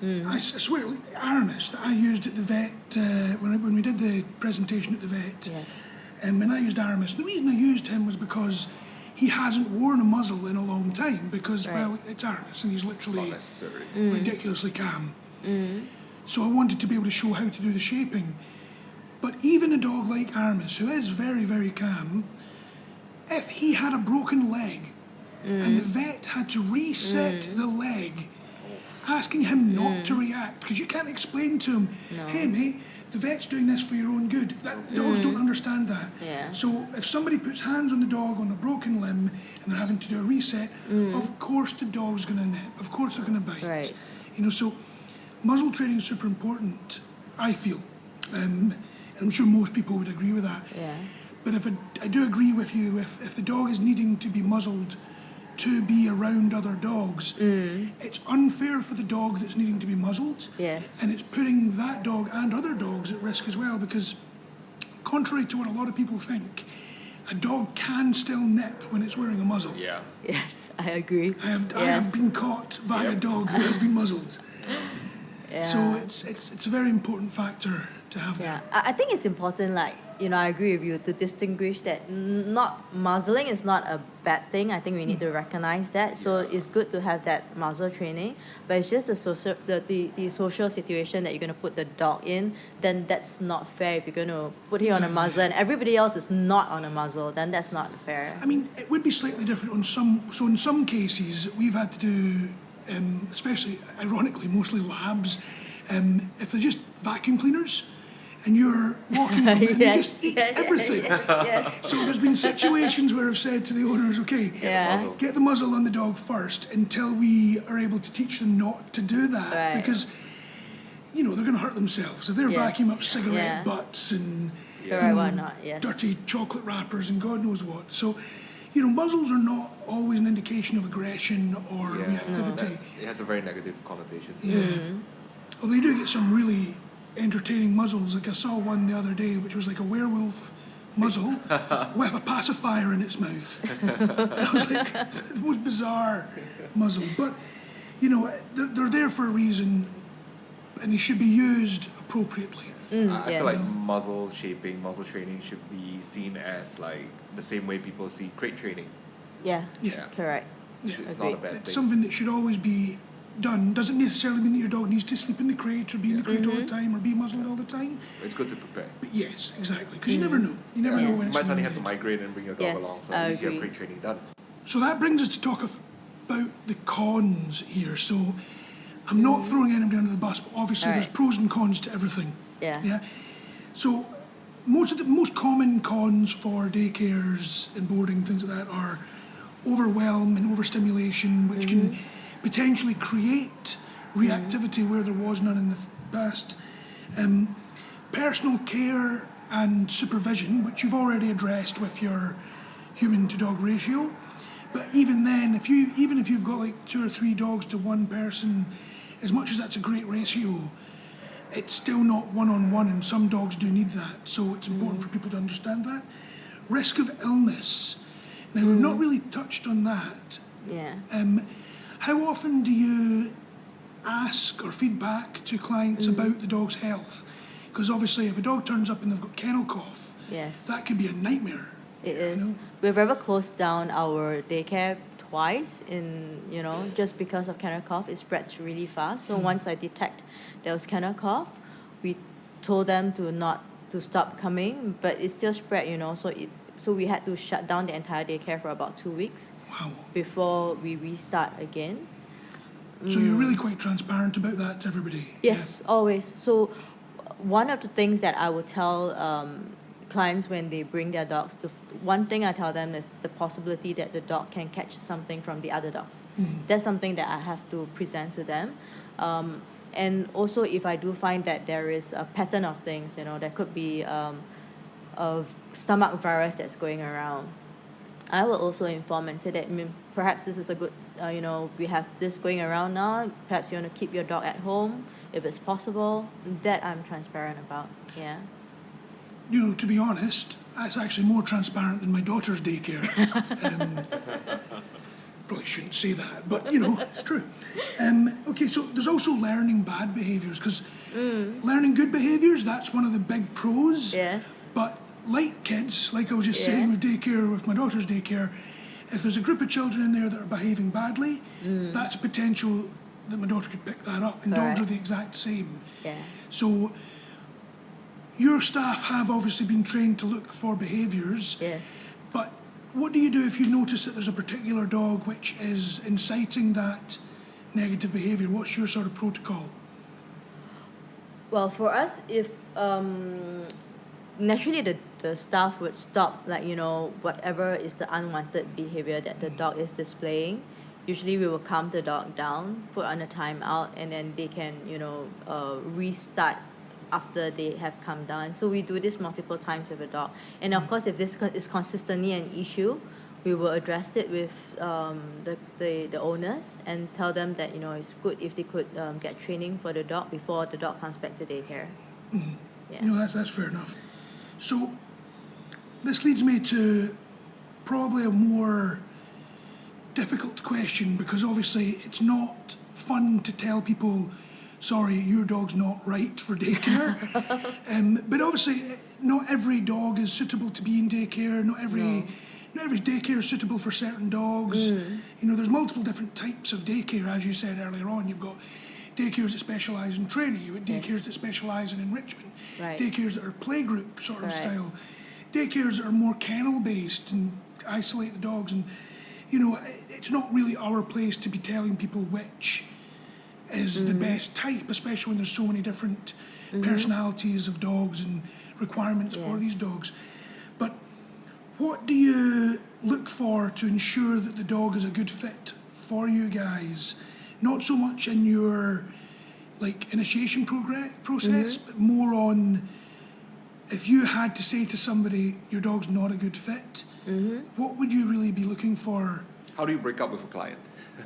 Speaker 1: I swear, like, Aramis that I used at the vet when we did the presentation at the vet,
Speaker 2: Yes.
Speaker 1: and when I used Aramis, the reason I used him was because he hasn't worn a muzzle in a long time because,
Speaker 2: Right.
Speaker 1: well, it's Aramis and he's
Speaker 3: Not
Speaker 1: literally
Speaker 3: necessary.
Speaker 1: ridiculously calm. So I wanted to be able to show how to do the shaping. But even a dog like Aramis, who is very, very calm, if he had a broken leg and the vet had to reset the leg, asking him not to react, because you can't explain to him, hey mate, the vet's doing this for your own good. Dogs don't understand that.
Speaker 2: Yeah.
Speaker 1: So if somebody puts hands on the dog on a broken limb and they're having to do a reset, of course the dog's going to nip. Of course they're going to bite.
Speaker 2: Right.
Speaker 1: You know, so muzzle training is super important, I feel. And I'm sure most people would agree with that.
Speaker 2: Yeah.
Speaker 1: But I do agree with you, if the dog is needing to be muzzled to be around other dogs, it's unfair for the dog that's needing to be muzzled.
Speaker 2: Yes.
Speaker 1: And it's putting that dog and other dogs at risk as well because, contrary to what a lot of people think, a dog can still nip when it's wearing a muzzle.
Speaker 3: Yeah.
Speaker 2: Yes, I agree.
Speaker 1: I have been caught by a dog who has been muzzled.
Speaker 2: Yeah.
Speaker 1: So it's a very important factor to have
Speaker 2: Yeah,
Speaker 1: that.
Speaker 2: I think it's important, like, I agree with you, to distinguish that not muzzling is not a bad thing. I think we need to recognize that. So it's good to have that muzzle training, but it's just the social situation that you're going to put the dog in, then that's not fair. If you're going to put him on a muzzle and everybody else is not on a muzzle, then that's not fair.
Speaker 1: I mean, it would be slightly different on some. So in some cases, we've had to do, especially ironically, mostly labs, if they're just vacuum cleaners, and you're walking them and they just eat everything.
Speaker 2: Yes.
Speaker 1: So there's been situations where I've said to the owners, okay,
Speaker 2: Yeah.
Speaker 1: get the muzzle on the dog first until we are able to teach them not to do that,
Speaker 2: Right.
Speaker 1: because they're going to hurt themselves if they're
Speaker 2: Yes.
Speaker 1: vacuuming up cigarette
Speaker 2: Yeah.
Speaker 1: butts and
Speaker 2: Correct, why not? Yes.
Speaker 1: dirty chocolate wrappers and God knows what. So, muzzles are not always an indication of aggression or reactivity.
Speaker 3: It has a very negative connotation.
Speaker 1: Although you do get some really entertaining muzzles. Like I saw one the other day, which was like a werewolf muzzle with a pacifier in its mouth. I was like, it's the most bizarre muzzle. But, they're there for a reason and they should be used appropriately.
Speaker 3: I feel like
Speaker 2: Yes.
Speaker 3: muzzle shaping, muzzle training should be seen as like the same way people see crate training.
Speaker 2: Yeah.
Speaker 1: Yeah.
Speaker 2: Correct.
Speaker 3: It's not a bad
Speaker 1: It's
Speaker 3: thing.
Speaker 1: something that should always be done. Doesn't necessarily mean that your dog needs to sleep in the crate or be in the crate all the time or be muzzled all the time.
Speaker 3: It's good to prepare.
Speaker 1: But yes, exactly. Because you never know. You never know when
Speaker 3: You
Speaker 1: it's
Speaker 3: might suddenly
Speaker 1: going
Speaker 3: have to migrate and bring your dog
Speaker 2: Yes,
Speaker 3: along, so
Speaker 2: I
Speaker 3: at least you have
Speaker 2: agree.
Speaker 3: crate training done.
Speaker 1: So that brings us to talk about the cons here. So I'm not throwing anybody under the bus, but obviously
Speaker 2: Right.
Speaker 1: there's pros and cons to everything.
Speaker 2: Yeah.
Speaker 1: So most common cons for daycares and boarding, things like that, are overwhelm and overstimulation, which can potentially create reactivity where there was none in the past. Personal care and supervision, which you've already addressed with your human to dog ratio. But even then, even if you've got like 2 or 3 dogs to one person, as much as that's a great ratio, it's still not one-on-one, and some dogs do need that. So it's important for people to understand that. Risk of illness. Now, we've not really touched on that.
Speaker 2: Yeah.
Speaker 1: How often do you ask or feedback to clients about the dog's health? Because obviously, if a dog turns up and they've got kennel cough,
Speaker 2: Yes.
Speaker 1: that could be a nightmare.
Speaker 2: It is.
Speaker 1: know?
Speaker 2: We've ever closed down our daycare twice just because of kennel cough. It spreads really fast. So once I detect there was kennel cough, we told them to stop coming, but it still spread, so we had to shut down the entire daycare for about 2 weeks
Speaker 1: Wow.
Speaker 2: before we restart again.
Speaker 1: So you're really quite transparent about that to everybody.
Speaker 2: Yes, always. So one of the things that I would tell clients, when they bring their dogs, one thing I tell them is the possibility that the dog can catch something from the other dogs. That's something that I have to present to them. And also, if I do find that there is a pattern of things, there could be a stomach virus that's going around, I will also inform and say that perhaps this is a good, we have this going around now. Perhaps you want to keep your dog at home if it's possible. That I'm transparent about. Yeah.
Speaker 1: To be honest, that's actually more transparent than my daughter's daycare. Probably shouldn't say that, but it's true. Okay, so there's also learning bad behaviours, because learning good behaviours, that's one of the big pros.
Speaker 2: Yes.
Speaker 1: But like kids, like I was just saying with daycare, with my daughter's daycare, if there's a group of children in there that are behaving badly, that's a potential that my daughter could pick that up, and dogs are the exact same.
Speaker 2: Yeah.
Speaker 1: So your staff have obviously been trained to look for behaviours.
Speaker 2: Yes.
Speaker 1: But what do you do if you notice that there's a particular dog which is inciting that negative behaviour? What's your sort of protocol?
Speaker 2: Well, for us, if naturally the staff would stop, whatever is the unwanted behaviour that the dog is displaying. Usually we will calm the dog down, put on a timeout, and then they can, restart after they have calmed down. So we do this multiple times with a dog. And of course, if this is consistently an issue, we will address it with the owners and tell them that, it's good if they could get training for the dog before the dog comes back to daycare. Yeah.
Speaker 1: That's fair enough. So this leads me to probably a more difficult question, because obviously it's not fun to tell people, sorry, your dog's not right for daycare. But obviously not every dog is suitable to be in daycare. Not every daycare is suitable for certain dogs. There's multiple different types of daycare, as you said earlier on. You've got daycares that specialise in training, you've got daycares that specialise in enrichment, daycares that are playgroup sort of style, daycares that are more kennel based and isolate the dogs, and it's not really our place to be telling people which is the best type, especially when there's so many different personalities of dogs and requirements for these dogs. But what do you look for to ensure that the dog is a good fit for you guys? Not so much in your initiation process, but more on if you had to say to somebody your dog's not a good fit, what would you really be looking for?
Speaker 3: How do you break up with a client?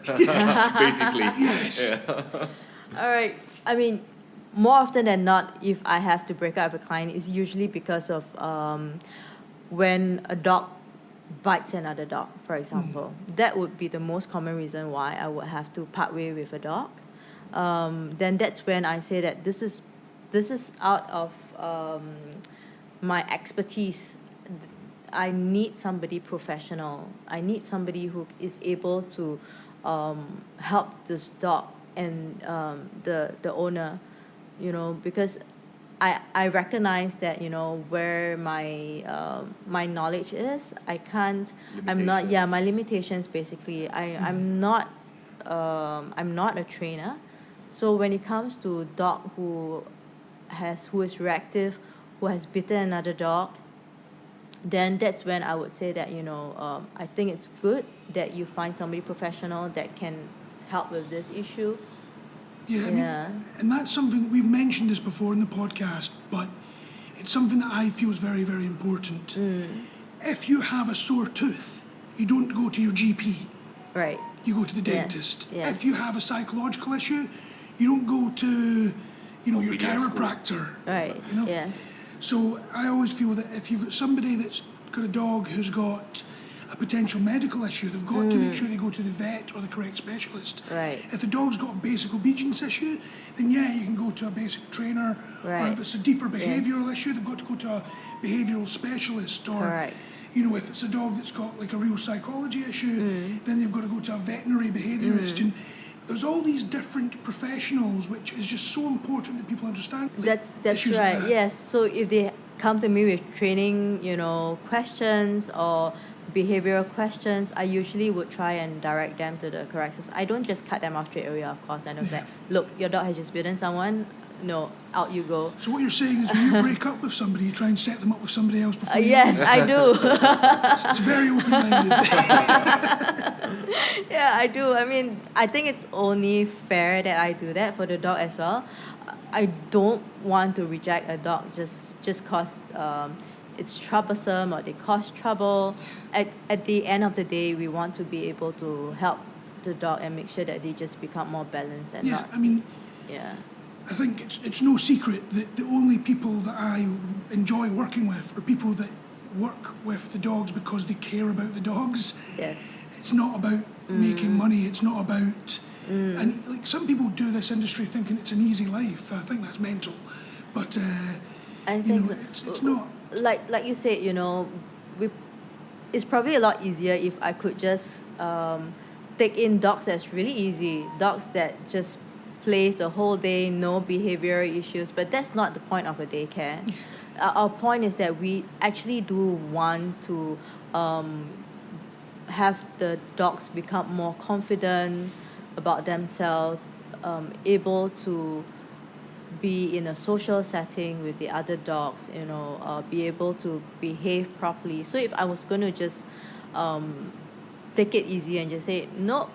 Speaker 3: Basically.
Speaker 1: Yes.
Speaker 3: Yeah.
Speaker 2: All right. I mean, more often than not, if I have to break up with a client, it's usually because of when a dog bites another dog, for example. That would be the most common reason why I would have to part way with a dog. Then that's when I say that this is out of my expertise. I need somebody professional. I need somebody who is able to help this dog and the owner, because I recognize that, where my knowledge is, I can't, I'm not, my limitations basically. I'm not a trainer. So when it comes to dog who is reactive, who has bitten another dog, then that's when I would say that, I think it's good that you find somebody professional that can help with this issue.
Speaker 1: Yeah. And that's something, we've mentioned this before in the podcast, but it's something that I feel is very, very important. If you have a sore tooth, you don't go to your GP.
Speaker 2: Right.
Speaker 1: You go to the dentist.
Speaker 2: Yes.
Speaker 1: If you have a psychological issue, you don't go to, your chiropractor.
Speaker 2: Right. Yes.
Speaker 1: So I always feel that if you've got somebody that's got a dog who's got a potential medical issue, they've got to make sure they go to the vet or the correct specialist.
Speaker 2: Right.
Speaker 1: If the dog's got a basic obedience issue, then you can go to a basic trainer.
Speaker 2: Right.
Speaker 1: Or if it's a deeper behavioural issue, they've got to go to a behavioural specialist. Or,
Speaker 2: Correct.
Speaker 1: If it's a dog that's got a real psychology issue, then they've got to go to a veterinary behaviourist. And there's all these different professionals, which is just so important that people understand.
Speaker 2: That's
Speaker 1: issues
Speaker 2: right.
Speaker 1: like that.
Speaker 2: Yes. So if they come to me with training, questions or behavioral questions, I usually would try and direct them to the correct source. I don't just cut them off straight away, of course. I know that, look, your dog has just bitten someone. no, out you go.
Speaker 1: So what you're saying is when you break up with somebody, you try and set them up with somebody else before you
Speaker 2: Yes, I do.
Speaker 1: It's very open-minded.
Speaker 2: Yeah, I do. I mean, I think it's only fair that I do that for the dog as well. I don't want to reject a dog just cause it's troublesome or they cause trouble. At the end of the day, we want to be able to help the dog and make sure that they just become more balanced and
Speaker 1: Yeah,
Speaker 2: not.
Speaker 1: I mean,
Speaker 2: Yeah.
Speaker 1: I think it's no secret that the only people that I enjoy working with are people that work with the dogs because they care about the dogs.
Speaker 2: Yes.
Speaker 1: It's not about making money. It's not about... And like some people do this industry thinking it's an easy life. I think that's mental. But,
Speaker 2: I
Speaker 1: you
Speaker 2: think
Speaker 1: know, it's not.
Speaker 2: like you said, you know, it's probably a lot easier if I could just take in dogs that's really easy, dogs that just plays the whole day, no behavioral issues. But that's not the point of a daycare. Our point is that we actually do want to have the dogs become more confident about themselves, able to be in a social setting with the other dogs, you know, be able to behave properly. So if I was going to just take it easy and just say, no,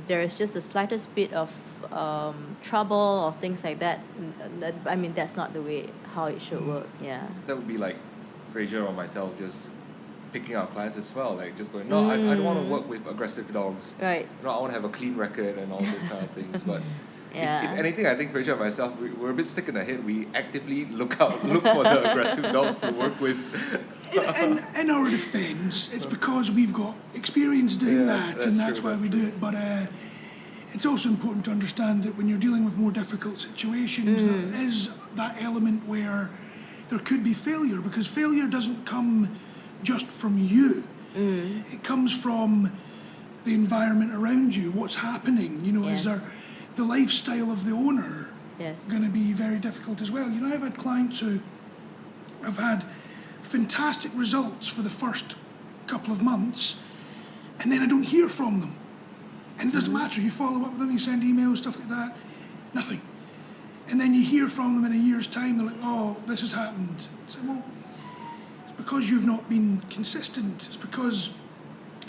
Speaker 2: there is just the slightest bit of trouble or things like that, I mean, that's not the way how it should work. Yeah.
Speaker 3: That would be like Fraser or myself just picking our clients as well, like just going, no, I don't want to work with aggressive dogs.
Speaker 2: Right.
Speaker 3: No, I want to have a clean record and all those kind of things. But
Speaker 2: Yeah.
Speaker 3: if anything, I think Fraser and myself, we're a bit sick in the head. We actively look for the aggressive dogs to work with.
Speaker 1: In our defence, it's because we've got experience doing that, and that's why we do it. But it's also important to understand that when you're dealing with more difficult situations, there is that element where there could be failure, because failure doesn't come just from you. It comes from the environment around you, what's happening. You know,
Speaker 2: Yes.
Speaker 1: is there the lifestyle of the owner
Speaker 2: Yes.
Speaker 1: going to be very difficult as well? You know, I've had clients who have had fantastic results for the first couple of months, and then I don't hear from them. And it doesn't matter, you follow up with them, you send emails, stuff like that, nothing. And then you hear from them in a year's time, they're like, oh, this has happened. It's like, well, it's because you've not been consistent. It's because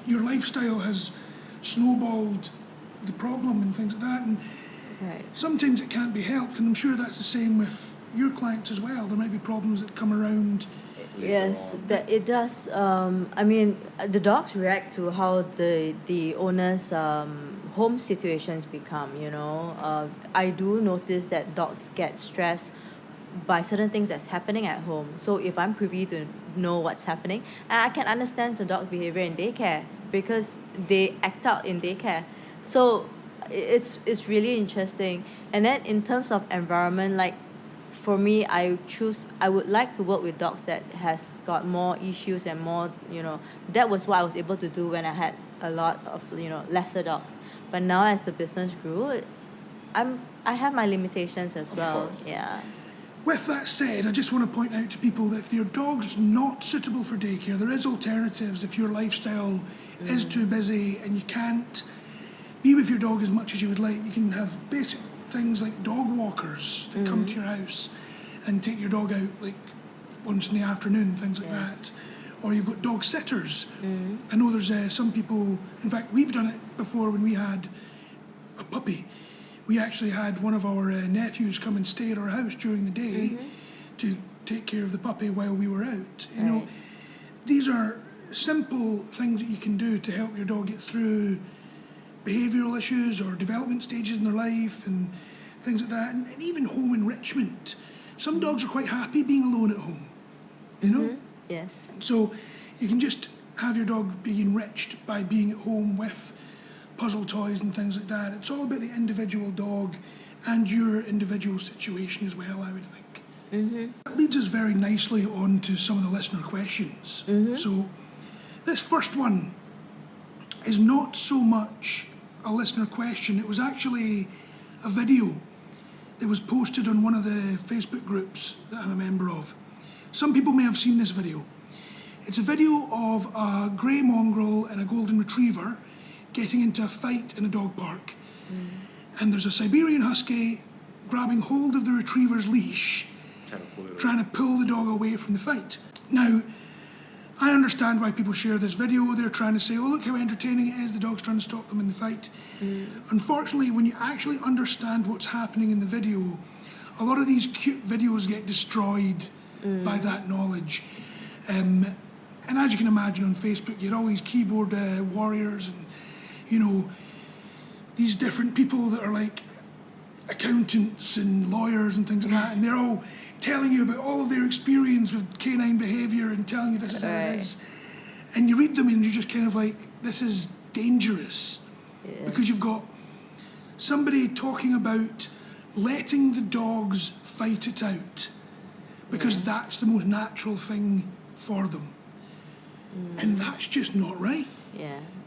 Speaker 1: your lifestyle has snowballed the problem and things like that. And
Speaker 2: Right.
Speaker 1: sometimes it can't be helped, and I'm sure that's the same with your clients as well. There might be problems that come around.
Speaker 2: Yes, that it does. I mean, the dogs react to how the owner's home situations become. You know, I do notice that dogs get stressed by certain things that's happening at home. So if I'm privy to know what's happening, and I can understand the dog's behavior in daycare because they act out in daycare. So it's really interesting. And then in terms of environment, like, for me, I would like to work with dogs that has got more issues and more, you know, that was what I was able to do when I had a lot of, you know, lesser dogs. But now as the business grew, I have my limitations as well.
Speaker 3: course.
Speaker 2: Yeah.
Speaker 1: With that said, I just want to point out to people that if your dog's not suitable for daycare, there is alternatives if your lifestyle is too busy and you can't be with your dog as much as you would like. You can have basic things like dog walkers that come to your house and take your dog out like once in the afternoon, things like that. Or you've got dog sitters. I know there's some people, in fact we've done it before when we had a puppy. We actually had one of our nephews come and stay at our house during the day to take care of the puppy while we were out. You know, these are simple things that you can do to help your dog get through behavioural issues or development stages in their life and things like that, and even home enrichment. Some dogs are quite happy being alone at home, you know?
Speaker 2: Yes.
Speaker 1: So you can just have your dog be enriched by being at home with puzzle toys and things like that. It's all about the individual dog and your individual situation as well, I would think. That leads us very nicely on to some of the listener questions. So this first one is not so much a listener question. It was actually a video that was posted on one of the Facebook groups that I'm a member of. Some people may have seen this video. It's a video of a grey mongrel and a golden retriever getting into a fight in a dog park. And there's a Siberian husky grabbing hold of the retriever's leash, trying to pull the dog away from the fight. Now, I understand why people share this video. They're trying to say, oh, look how entertaining it is, the dog's trying to stop them in the fight. Unfortunately, when you actually understand what's happening in the video, a lot of these cute videos get destroyed by that knowledge. And as you can imagine, on Facebook, you had all these keyboard warriors and, you know, these different people that are like accountants and lawyers and things like that, and they're all telling you about all of their experience with canine behaviour and telling you this is how it is. And you read them and you're just kind of like, this is dangerous. Because you've got somebody talking about letting the dogs fight it out because that's the most natural thing for them. And that's just not right.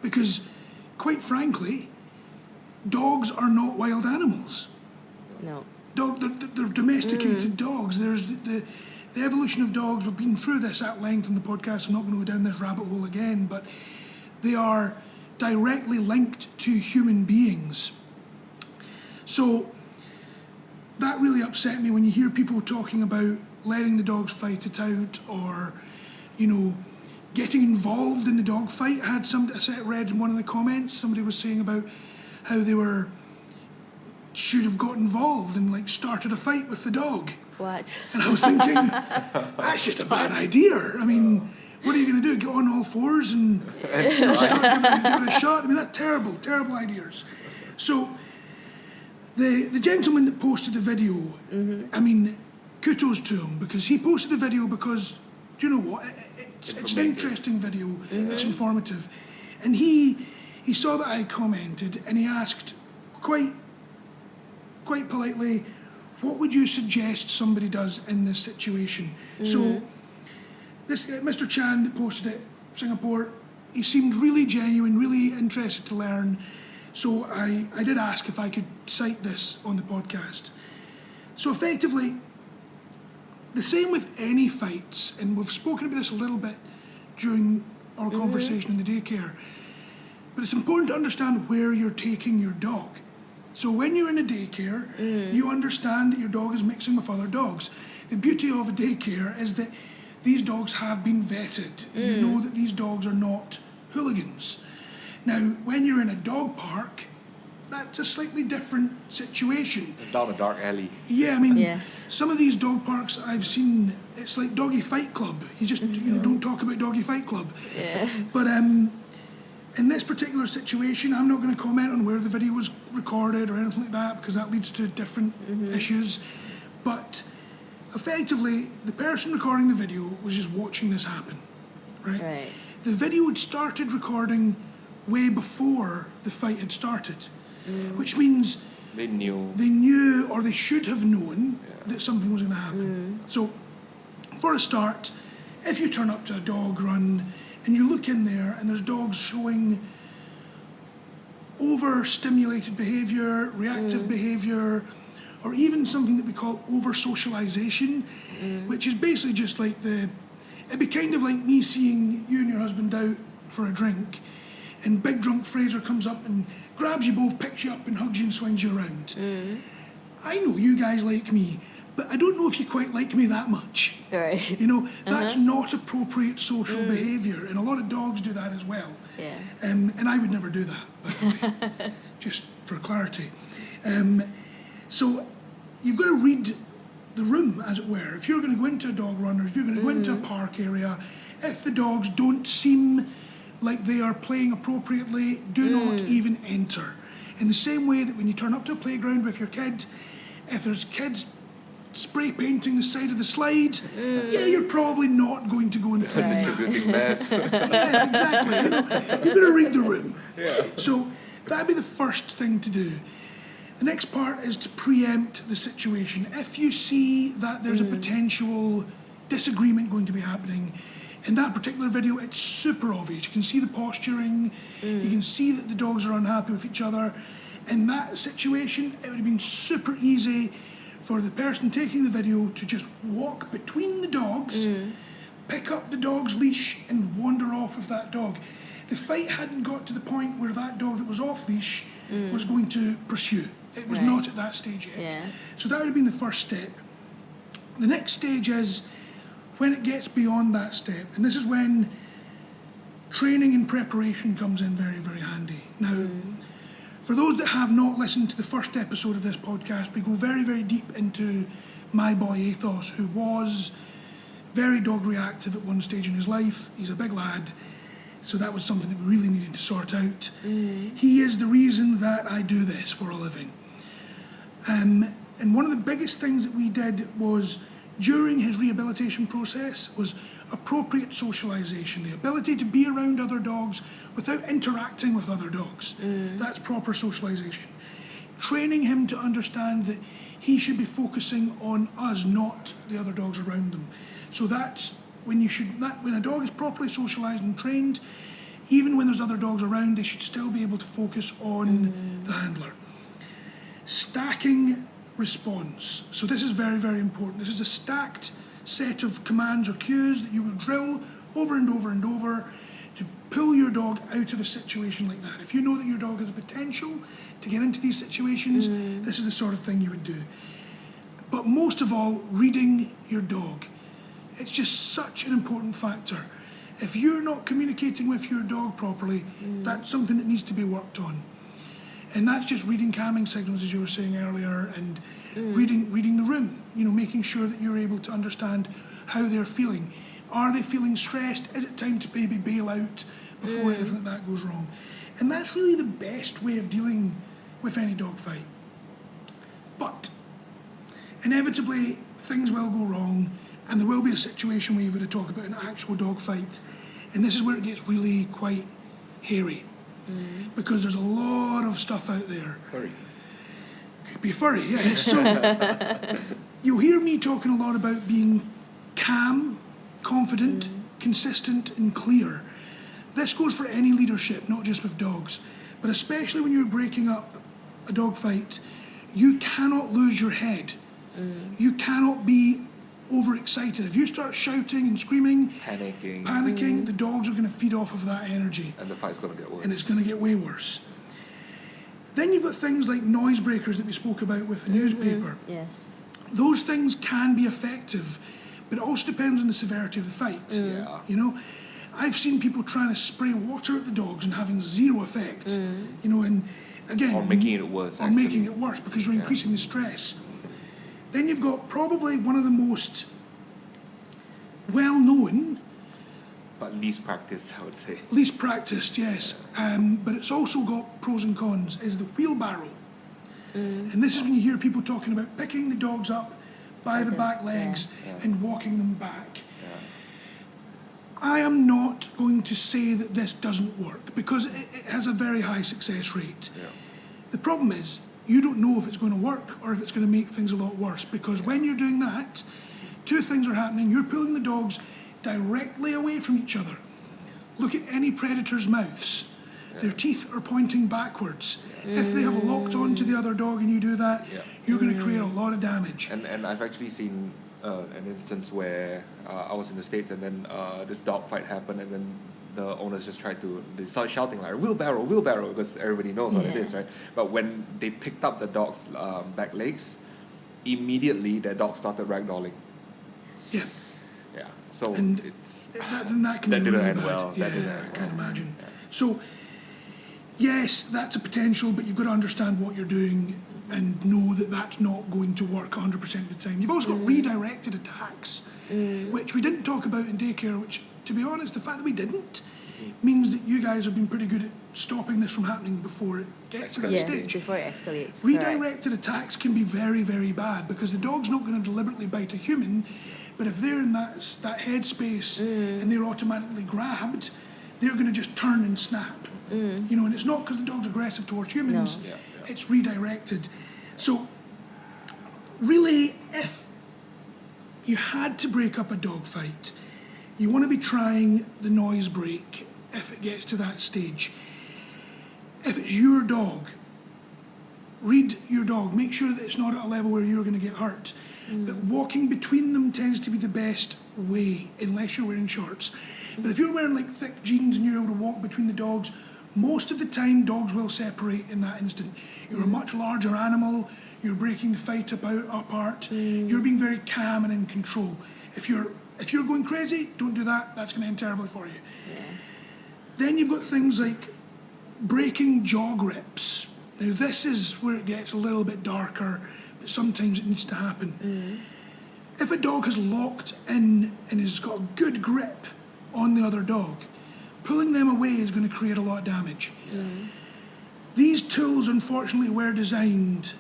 Speaker 1: Because, quite frankly, dogs are not wild animals.
Speaker 2: No.
Speaker 1: They're domesticated dogs. There's the evolution of dogs. We've been through this at length on the podcast. I'm not going to go down this rabbit hole again, but they are directly linked to human beings. So that really upset me when you hear people talking about letting the dogs fight it out, or, you know, getting involved in the dog fight. I read in one of the comments, somebody was saying about how they should have got involved and like started a fight with the dog.
Speaker 2: What?
Speaker 1: And I was thinking, that's just a bad idea. I mean, what are you going to do? Get on all fours and start giving it a shot? I mean, that's terrible, terrible ideas. So the gentleman that posted the video, I mean, kudos to him, because he posted the video because, do you know what? It's an interesting video. It's informative. And he saw that I commented and he asked quite politely, what would you suggest somebody does in this situation? So this Mr. Chan that posted it, Singapore, he seemed really genuine, really interested to learn. So I did ask if I could cite this on the podcast. So effectively, the same with any fights, and we've spoken about this a little bit during our conversation in the daycare, but it's important to understand where you're taking your dog. So when you're in a daycare, you understand that your dog is mixing with other dogs. The beauty of a daycare is that these dogs have been vetted. You know that these dogs are not hooligans. Now, when you're in a dog park, that's a slightly different situation.
Speaker 3: Down a dark alley.
Speaker 1: Yeah, I mean, some of these dog parks I've seen, it's like Doggie Fight Club. You just don't talk about Doggie Fight Club. But in this particular situation, I'm not going to comment on where the video was recorded or anything like that, because that leads to different issues. But effectively, the person recording the video was just watching this happen, right? The video had started recording way before the fight had started, which means
Speaker 3: they knew
Speaker 1: or they should have known that something was going to happen. So, for a start, if you turn up to a dog run and you look in there and there's dogs showing overstimulated behaviour, reactive behaviour, or even something that we call over-socialisation, which is basically just like it'd be kind of like me seeing you and your husband out for a drink, and big drunk Fraser comes up and grabs you both, picks you up and hugs you and swings you around. I know you guys like me, but I don't know if you quite like me that much.
Speaker 2: Right.
Speaker 1: You know, that's not appropriate social behaviour, and a lot of dogs do that as well. And I would never do that, by the way, just for clarity. So you've got to read the room, as it were. If you're going to go into a dog run, or if you're going to go into a park area, if the dogs don't seem like they are playing appropriately, do not even enter. In the same way that when you turn up to a playground with your kid, if there's kids spray painting the side of the slide, you're probably not going to go and play.
Speaker 3: Distributing meth.
Speaker 1: Yeah, exactly. You've got to read the room. So that'd be the first thing to do. The next part is to preempt the situation. If you see that there's a potential disagreement going to be happening, in that particular video, it's super obvious. You can see the posturing, you can see that the dogs are unhappy with each other. In that situation, it would have been super easy for the person taking the video to just walk between the dogs, pick up the dog's leash and wander off with that dog. The fight hadn't got to the point where that dog that was off leash was going to pursue. It was
Speaker 2: Right.
Speaker 1: not at that stage yet.
Speaker 2: Yeah.
Speaker 1: So that would have been the first step. The next stage is when it gets beyond that step, and this is when training and preparation comes in very, very handy. Now, for those that have not listened to the first episode of this podcast, we go very, very deep into my boy Athos, who was very dog reactive at one stage in his life. He's a big lad, so that was something that we really needed to sort out. He is the reason that I do this for a living. And one of the biggest things that we did was, during his rehabilitation process, was appropriate socialisation, the ability to be around other dogs without interacting with other dogs. That's proper socialisation. Training him to understand that he should be focusing on us, not the other dogs around them. So that's when when a dog is properly socialised and trained, even when there's other dogs around, they should still be able to focus on the handler. Stacking response. So this is very, very important. This is a stacked set of commands or cues that you will drill over and over and over to pull your dog out of a situation like that. If you know that your dog has a potential to get into these situations, this is the sort of thing you would do. But most of all, reading your dog. It's just such an important factor. If you're not communicating with your dog properly, that's something that needs to be worked on. And that's just reading calming signals, as you were saying earlier, and reading the room, making sure that you're able to understand how they're feeling. Are they feeling stressed? Is it time to maybe bail out before anything like that goes wrong? And that's really the best way of dealing with any dog fight. But inevitably, things will go wrong, and there will be a situation where you've got to talk about an actual dog fight. And this is where it gets really quite hairy. Because there's a lot of stuff out there.
Speaker 3: Furry.
Speaker 1: Could be furry, yeah. So you'll hear me talking a lot about being calm, confident, consistent and clear. This goes for any leadership, not just with dogs. But especially when you're breaking up a dog fight, you cannot lose your head. You cannot be overexcited. If you start shouting and screaming, panicking, the dogs are going to feed off of that energy.
Speaker 3: And the fight's going to get worse.
Speaker 1: And it's going to get way worse. Then you've got things like noise breakers that we spoke about with the newspaper.
Speaker 2: Yes.
Speaker 1: Those things can be effective, but it also depends on the severity of the fight.
Speaker 3: Yeah.
Speaker 1: I've seen people trying to spray water at the dogs and having zero effect. And again,
Speaker 3: Or making it worse,
Speaker 1: Or
Speaker 3: actually.
Speaker 1: making it worse because you're increasing the stress. Then you've got probably one of the most well-known,
Speaker 3: But least practiced, I would say.
Speaker 1: least practiced, yes, but it's also got pros and cons, is the wheelbarrow. And this is when you hear people talking about picking the dogs up by the back legs and walking them back. I am not going to say that this doesn't work, because it has a very high success rate. The problem is, you don't know if it's going to work or if it's going to make things a lot worse, because when you're doing that, two things are happening. You're pulling the dogs directly away from each other. Look at any predator's mouths. Their teeth are pointing backwards. If they have locked onto the other dog and you do that, you're going to create a lot of damage.
Speaker 3: And I've actually seen an instance where I was in the States, and then this dog fight happened, and then the owners just they started shouting like wheelbarrow, wheelbarrow, because everybody knows what it is, right? But when they picked up the dog's back legs, immediately the dog started ragdolling.
Speaker 1: Yeah.
Speaker 3: Yeah. So
Speaker 1: And
Speaker 3: it's
Speaker 1: that can
Speaker 3: that
Speaker 1: be
Speaker 3: didn't
Speaker 1: really
Speaker 3: end
Speaker 1: bad.
Speaker 3: well.
Speaker 1: Yeah,
Speaker 3: That didn't
Speaker 1: I
Speaker 3: end
Speaker 1: can
Speaker 3: well.
Speaker 1: imagine. So, yes, that's a potential, but you've got to understand what you're doing and know that that's not going to work 100% of the time. You've also got redirected attacks, which we didn't talk about in daycare, which, to be honest, the fact that we didn't means that you guys have been pretty good at stopping this from happening before it gets to that
Speaker 2: Yes,
Speaker 1: stage.
Speaker 2: before it escalates.
Speaker 1: Redirected attacks can be very, very bad, because the dog's not going to deliberately bite a human, but if they're in that headspace and they're automatically grabbed, they're going to just turn and snap. And it's not because the dog's aggressive towards humans,
Speaker 2: No.
Speaker 1: it's redirected. So, really, if you had to break up a dog fight, you want to be trying the noise break if it gets to that stage. If it's your dog, read your dog. Make sure that it's not at a level where you're going to get hurt. But walking between them tends to be the best way, unless you're wearing shorts. But if you're wearing like thick jeans and you're able to walk between the dogs Most of the time, dogs will separate in that instant. You're a much larger animal, you're breaking the fight apart, you're being very calm and in control. If you're going crazy, don't do that, that's going to end terribly for you.
Speaker 2: Yeah.
Speaker 1: Then you've got things like breaking jaw grips. Now this is where it gets a little bit darker, but sometimes it needs to happen. If a dog has locked in and has got a good grip on the other dog, pulling them away is going to create a lot of damage. These tools, unfortunately, were designed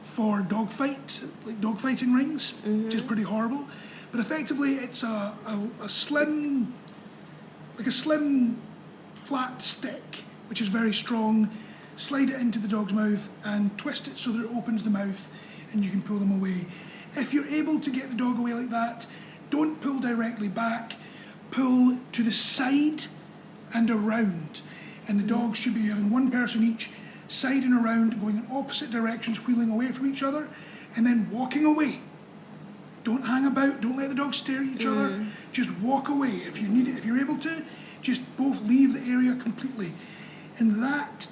Speaker 1: for dog fights, like dog fighting rings, which is pretty horrible. But effectively, it's a slim, like a slim, flat stick, which is very strong. Slide it into the dog's mouth and twist it so that it opens the mouth, and you can pull them away. If you're able to get the dog away like that, don't pull directly back. Pull to the side and around. And the dogs should be having one person each, side and around, going in opposite directions, wheeling away from each other, and then walking away. Don't hang about, don't let the dogs stare at each other. Just walk away. If you need it, if you're able to, just both leave the area completely. And that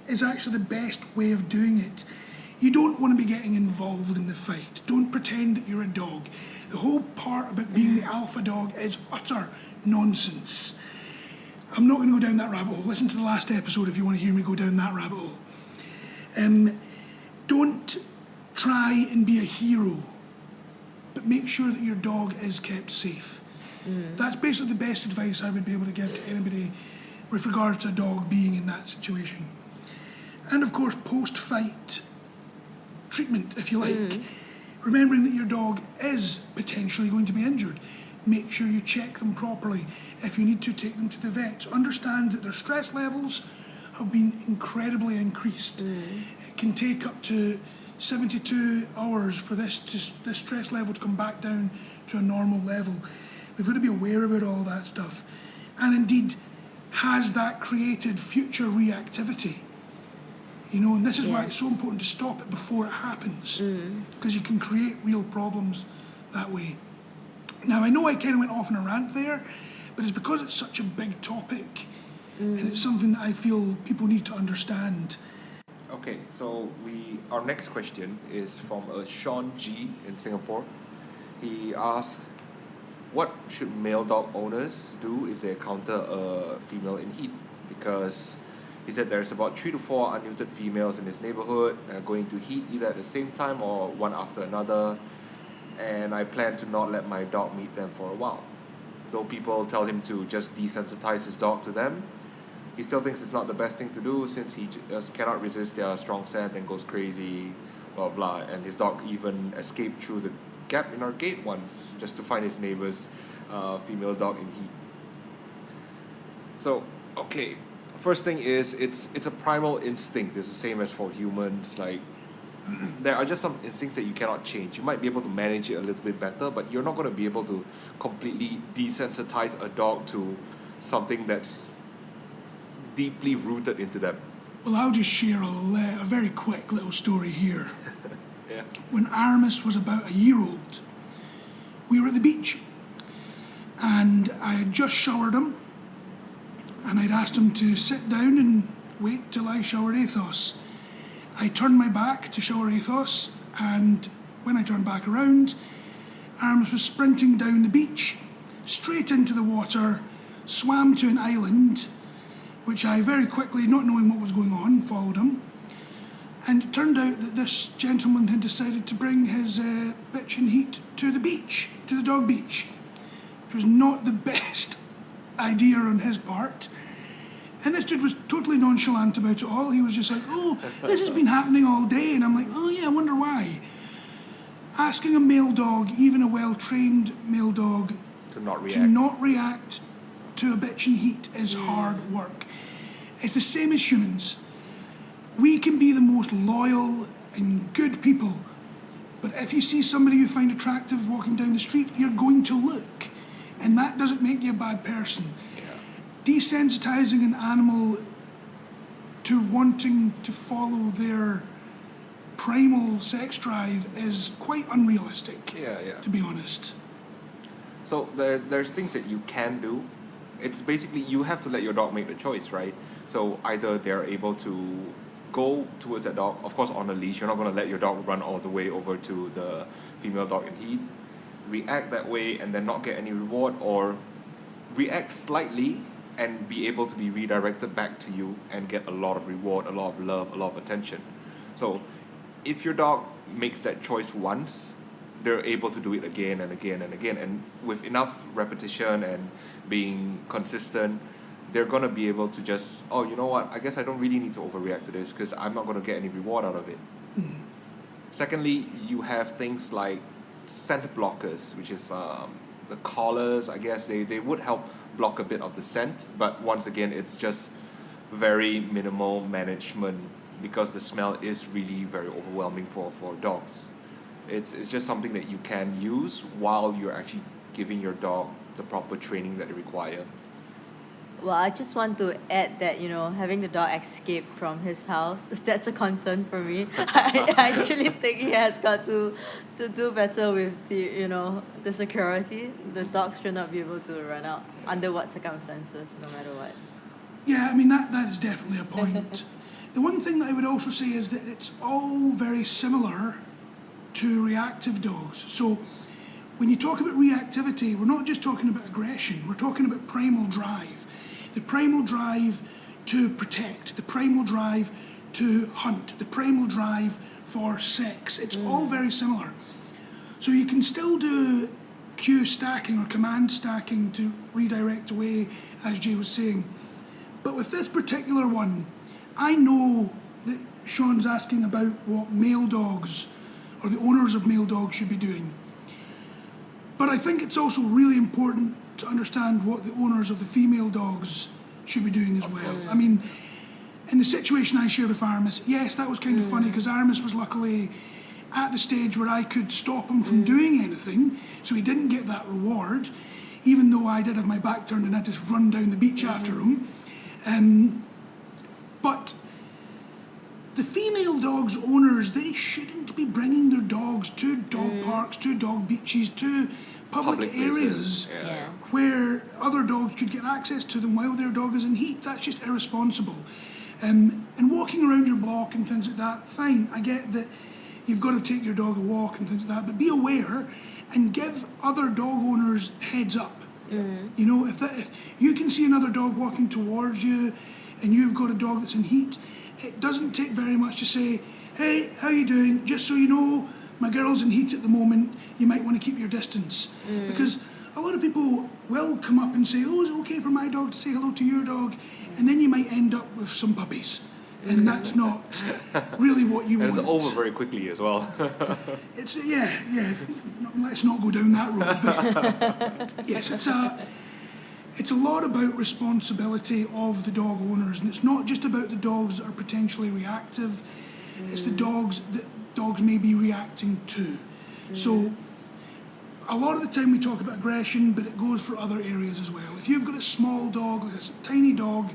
Speaker 1: is actually the best way of doing it. You don't want to be getting involved in the fight. Don't pretend that you're a dog. The whole part about being the alpha dog is utter nonsense. I'm not going to go down that rabbit hole. Listen to the last episode if you want to hear me go down that rabbit hole. Don't try and be a hero, but make sure that your dog is kept safe. That's basically the best advice I would be able to give to anybody with regard to a dog being in that situation. And of course, post-fight treatment, if you like. Remembering that your dog is potentially going to be injured. Make sure you check them properly. If you need to, take them to the vet. Understand that their stress levels have been incredibly increased. It can take up to 72 hours for this stress level to come back down to a normal level. We've got to be aware about all that stuff. And indeed, has that created future reactivity? You know, and this is why it's so important to stop it before it happens, because you can create real problems that way. Now, I know I kind of went off on a rant there, but it's because it's such a big topic, and it's something that I feel people need to understand.
Speaker 3: Okay, so our next question is from Sean G in Singapore. He asked, what should male dog owners do if they encounter a female in heat? Because he said there's about 3 to 4 unneutered females in his neighborhood going to heat either at the same time or one after another, and I plan to not let my dog meet them for a while. Though people tell him to just desensitize his dog to them, he still thinks it's not the best thing to do since he just cannot resist their strong scent and goes crazy, blah blah. And his dog even escaped through the gap in our gate once just to find his neighbor's female dog in heat. So, okay. First thing is, it's a primal instinct. It's the same as for humans. Like, there are just some instincts that you cannot change. You might be able to manage it a little bit better, but you're not going to be able to completely desensitize a dog to something that's deeply rooted into them.
Speaker 1: Well, I'll just share a very quick little story here.
Speaker 3: Yeah.
Speaker 1: When Aramis was about a year old, we were at the beach, and I had just showered him, and I'd asked him to sit down and wait till I showered Athos. I turned my back to shower Athos, and when I turned back around, Aramis was sprinting down the beach, straight into the water, swam to an island, which I very quickly, not knowing what was going on, followed him. And it turned out that this gentleman had decided to bring his bitch in heat to the beach, to the dog beach. It was not the best idea on his part. And this dude was totally nonchalant about it all. He was just like, oh, this has been happening all day. And I'm like, oh yeah, I wonder why. Asking a male dog, even a well-trained male dog,
Speaker 3: To not
Speaker 1: react to a bitch in heat is hard work. It's the same as humans. We can be the most loyal and good people, but if you see somebody you find attractive walking down the street, you're going to look. And that doesn't make you a bad person. Desensitizing an animal to wanting to follow their primal sex drive is quite unrealistic, to be honest.
Speaker 3: So there's things that you can do it's basically you have to let your dog make the choice, right? So either they're able to go towards that dog, of course on a leash. You're not going to let your dog run all the way over to the female dog in heat, react that way and then not get any reward, or react slightly and be able to be redirected back to you and get a lot of reward, a lot of love, a lot of attention. So if your dog makes that choice once, they're able to do it again and again and again, and with enough repetition and being consistent, they're going to be able to just, oh, you know what, I guess I don't really need to overreact to this because I'm not going to get any reward out of it. Secondly, you have things like scent blockers, which is the collars. I guess they would help block a bit of the scent, but once again, it's just very minimal management because the smell is really very overwhelming for dogs. It's just something that you can use while you're actually giving your dog the proper training that they require.
Speaker 2: Well, I just want to add that, having the dog escape from his house, that's a concern for me. I actually think he has got to do better with the security. The dog should not be able to run out under what circumstances, no matter what.
Speaker 1: Yeah, I mean, that is definitely a point. The one thing that I would also say is that it's all very similar to reactive dogs. So when you talk about reactivity, we're not just talking about aggression, we're talking about primal drive. The primal drive to protect, the primal drive to hunt, the primal drive for sex. It's all very similar. So you can still do cue stacking or command stacking to redirect away, as Jay was saying. But with this particular one, I know that Sean's asking about what male dogs or the owners of male dogs should be doing. But I think it's also really important to understand what the owners of the female dogs should be doing as well. I mean, in the situation I shared with Aramis, yes, that was kind of funny because Aramis was luckily at the stage where I could stop him from doing anything, so he didn't get that reward, even though I did have my back turned and I just run down the beach after him. But the female dogs owners, they shouldn't be bringing their dogs to dog parks, to dog beaches, to public areas where other dogs could get access to them while their dog is in heat. That's just irresponsible. And walking around your block and things like that, fine, I get that you've got to take your dog a walk and things like that, but be aware and give other dog owners heads up. If you can see another dog walking towards you and you've got a dog that's in heat, it doesn't take very much to say, hey, how you doing? Just so you know, my girl's in heat at the moment, you might want to keep your distance. Because a lot of people will come up and say, oh, is it okay for my dog to say hello to your dog? And then you might end up with some puppies. And that's not really what you want.
Speaker 3: And it's over very quickly as well.
Speaker 1: It's yeah. Let's not go down that road. But yes, it's a lot about responsibility of the dog owners, and it's not just about the dogs that are potentially reactive. It's the dogs that dogs may be reacting to. So a lot of the time we talk about aggression, but it goes for other areas as well. If you've got a small dog, like a tiny dog,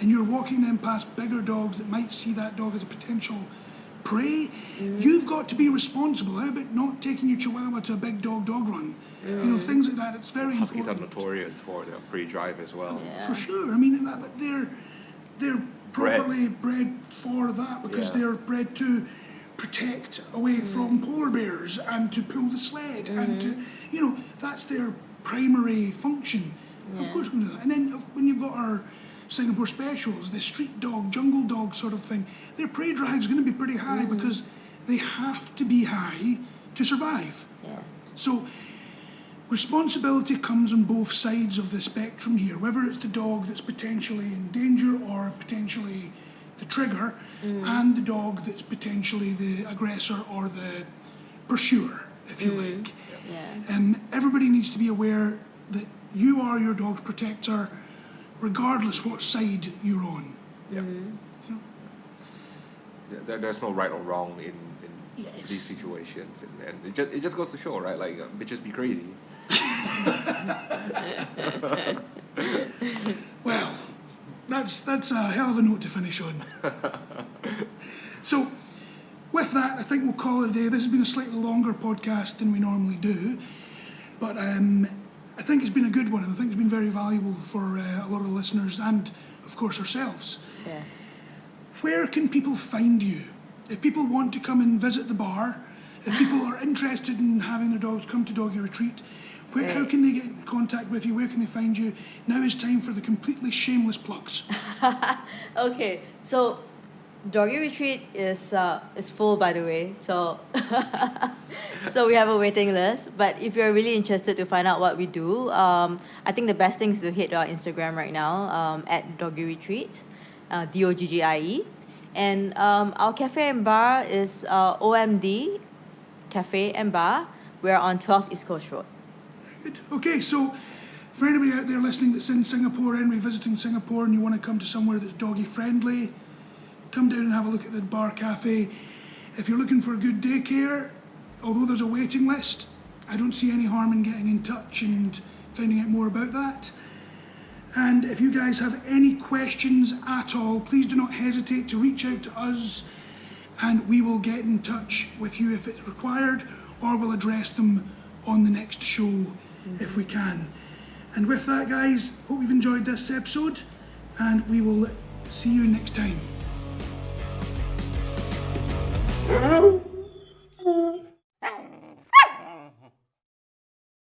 Speaker 1: and you're walking them past bigger dogs that might see that dog as a potential prey, you've got to be responsible. How about not taking your chihuahua to a big dog run? Things like that. It's very
Speaker 3: Huskies
Speaker 1: important.
Speaker 3: are notorious for their pre-drive as well.
Speaker 1: For sure. I mean, they're properly bred for that because they're bred to protect away from polar bears and to pull the sled and to, that's their primary function. Of course we do that. And then when you've got our Singapore specials, the street dog, jungle dog sort of thing, their prey drive is going to be pretty high because they have to be high to survive. So responsibility comes on both sides of the spectrum here, whether it's the dog that's potentially in danger or potentially the trigger, and the dog that's potentially the aggressor or the pursuer, if you like. Everybody needs to be aware that you are your dog's protector, regardless what side you're on.
Speaker 3: There's no right or wrong in these situations, and it just goes to show, right? Like bitches be crazy.
Speaker 1: Well, that's a hell of a note to finish on. So, with that, I think we'll call it a day. This has been a slightly longer podcast than we normally do, but I think it's been a good one, and I think it's been very valuable for a lot of the listeners and, of course, ourselves.
Speaker 2: Yes.
Speaker 1: Where can people find you? If people want to come and visit the bar, if people are interested in having their dogs come to Doggie Retreat, how can they get in contact with you? Where can they find you? Now is time for the completely shameless plugs.
Speaker 2: Okay, so Doggie Retreat is full, by the way. So so we have a waiting list. But if you're really interested to find out what we do, I think the best thing is to hit our Instagram right now at Doggie Retreat, DOGGIE, and our cafe and bar is OMD Cafe and Bar. We're on 12 East Coast Road.
Speaker 1: Good. Okay, so for anybody out there listening that's in Singapore, anybody visiting Singapore, and you want to come to somewhere that's doggy friendly, come down and have a look at the bar cafe. If you're looking for a good daycare, although there's a waiting list, I don't see any harm in getting in touch and finding out more about that. And if you guys have any questions at all, please do not hesitate to reach out to us, and we will get in touch with you if it's required, or we'll address them on the next show if we can. And with that, guys, hope you've enjoyed this episode, and we will see you next time.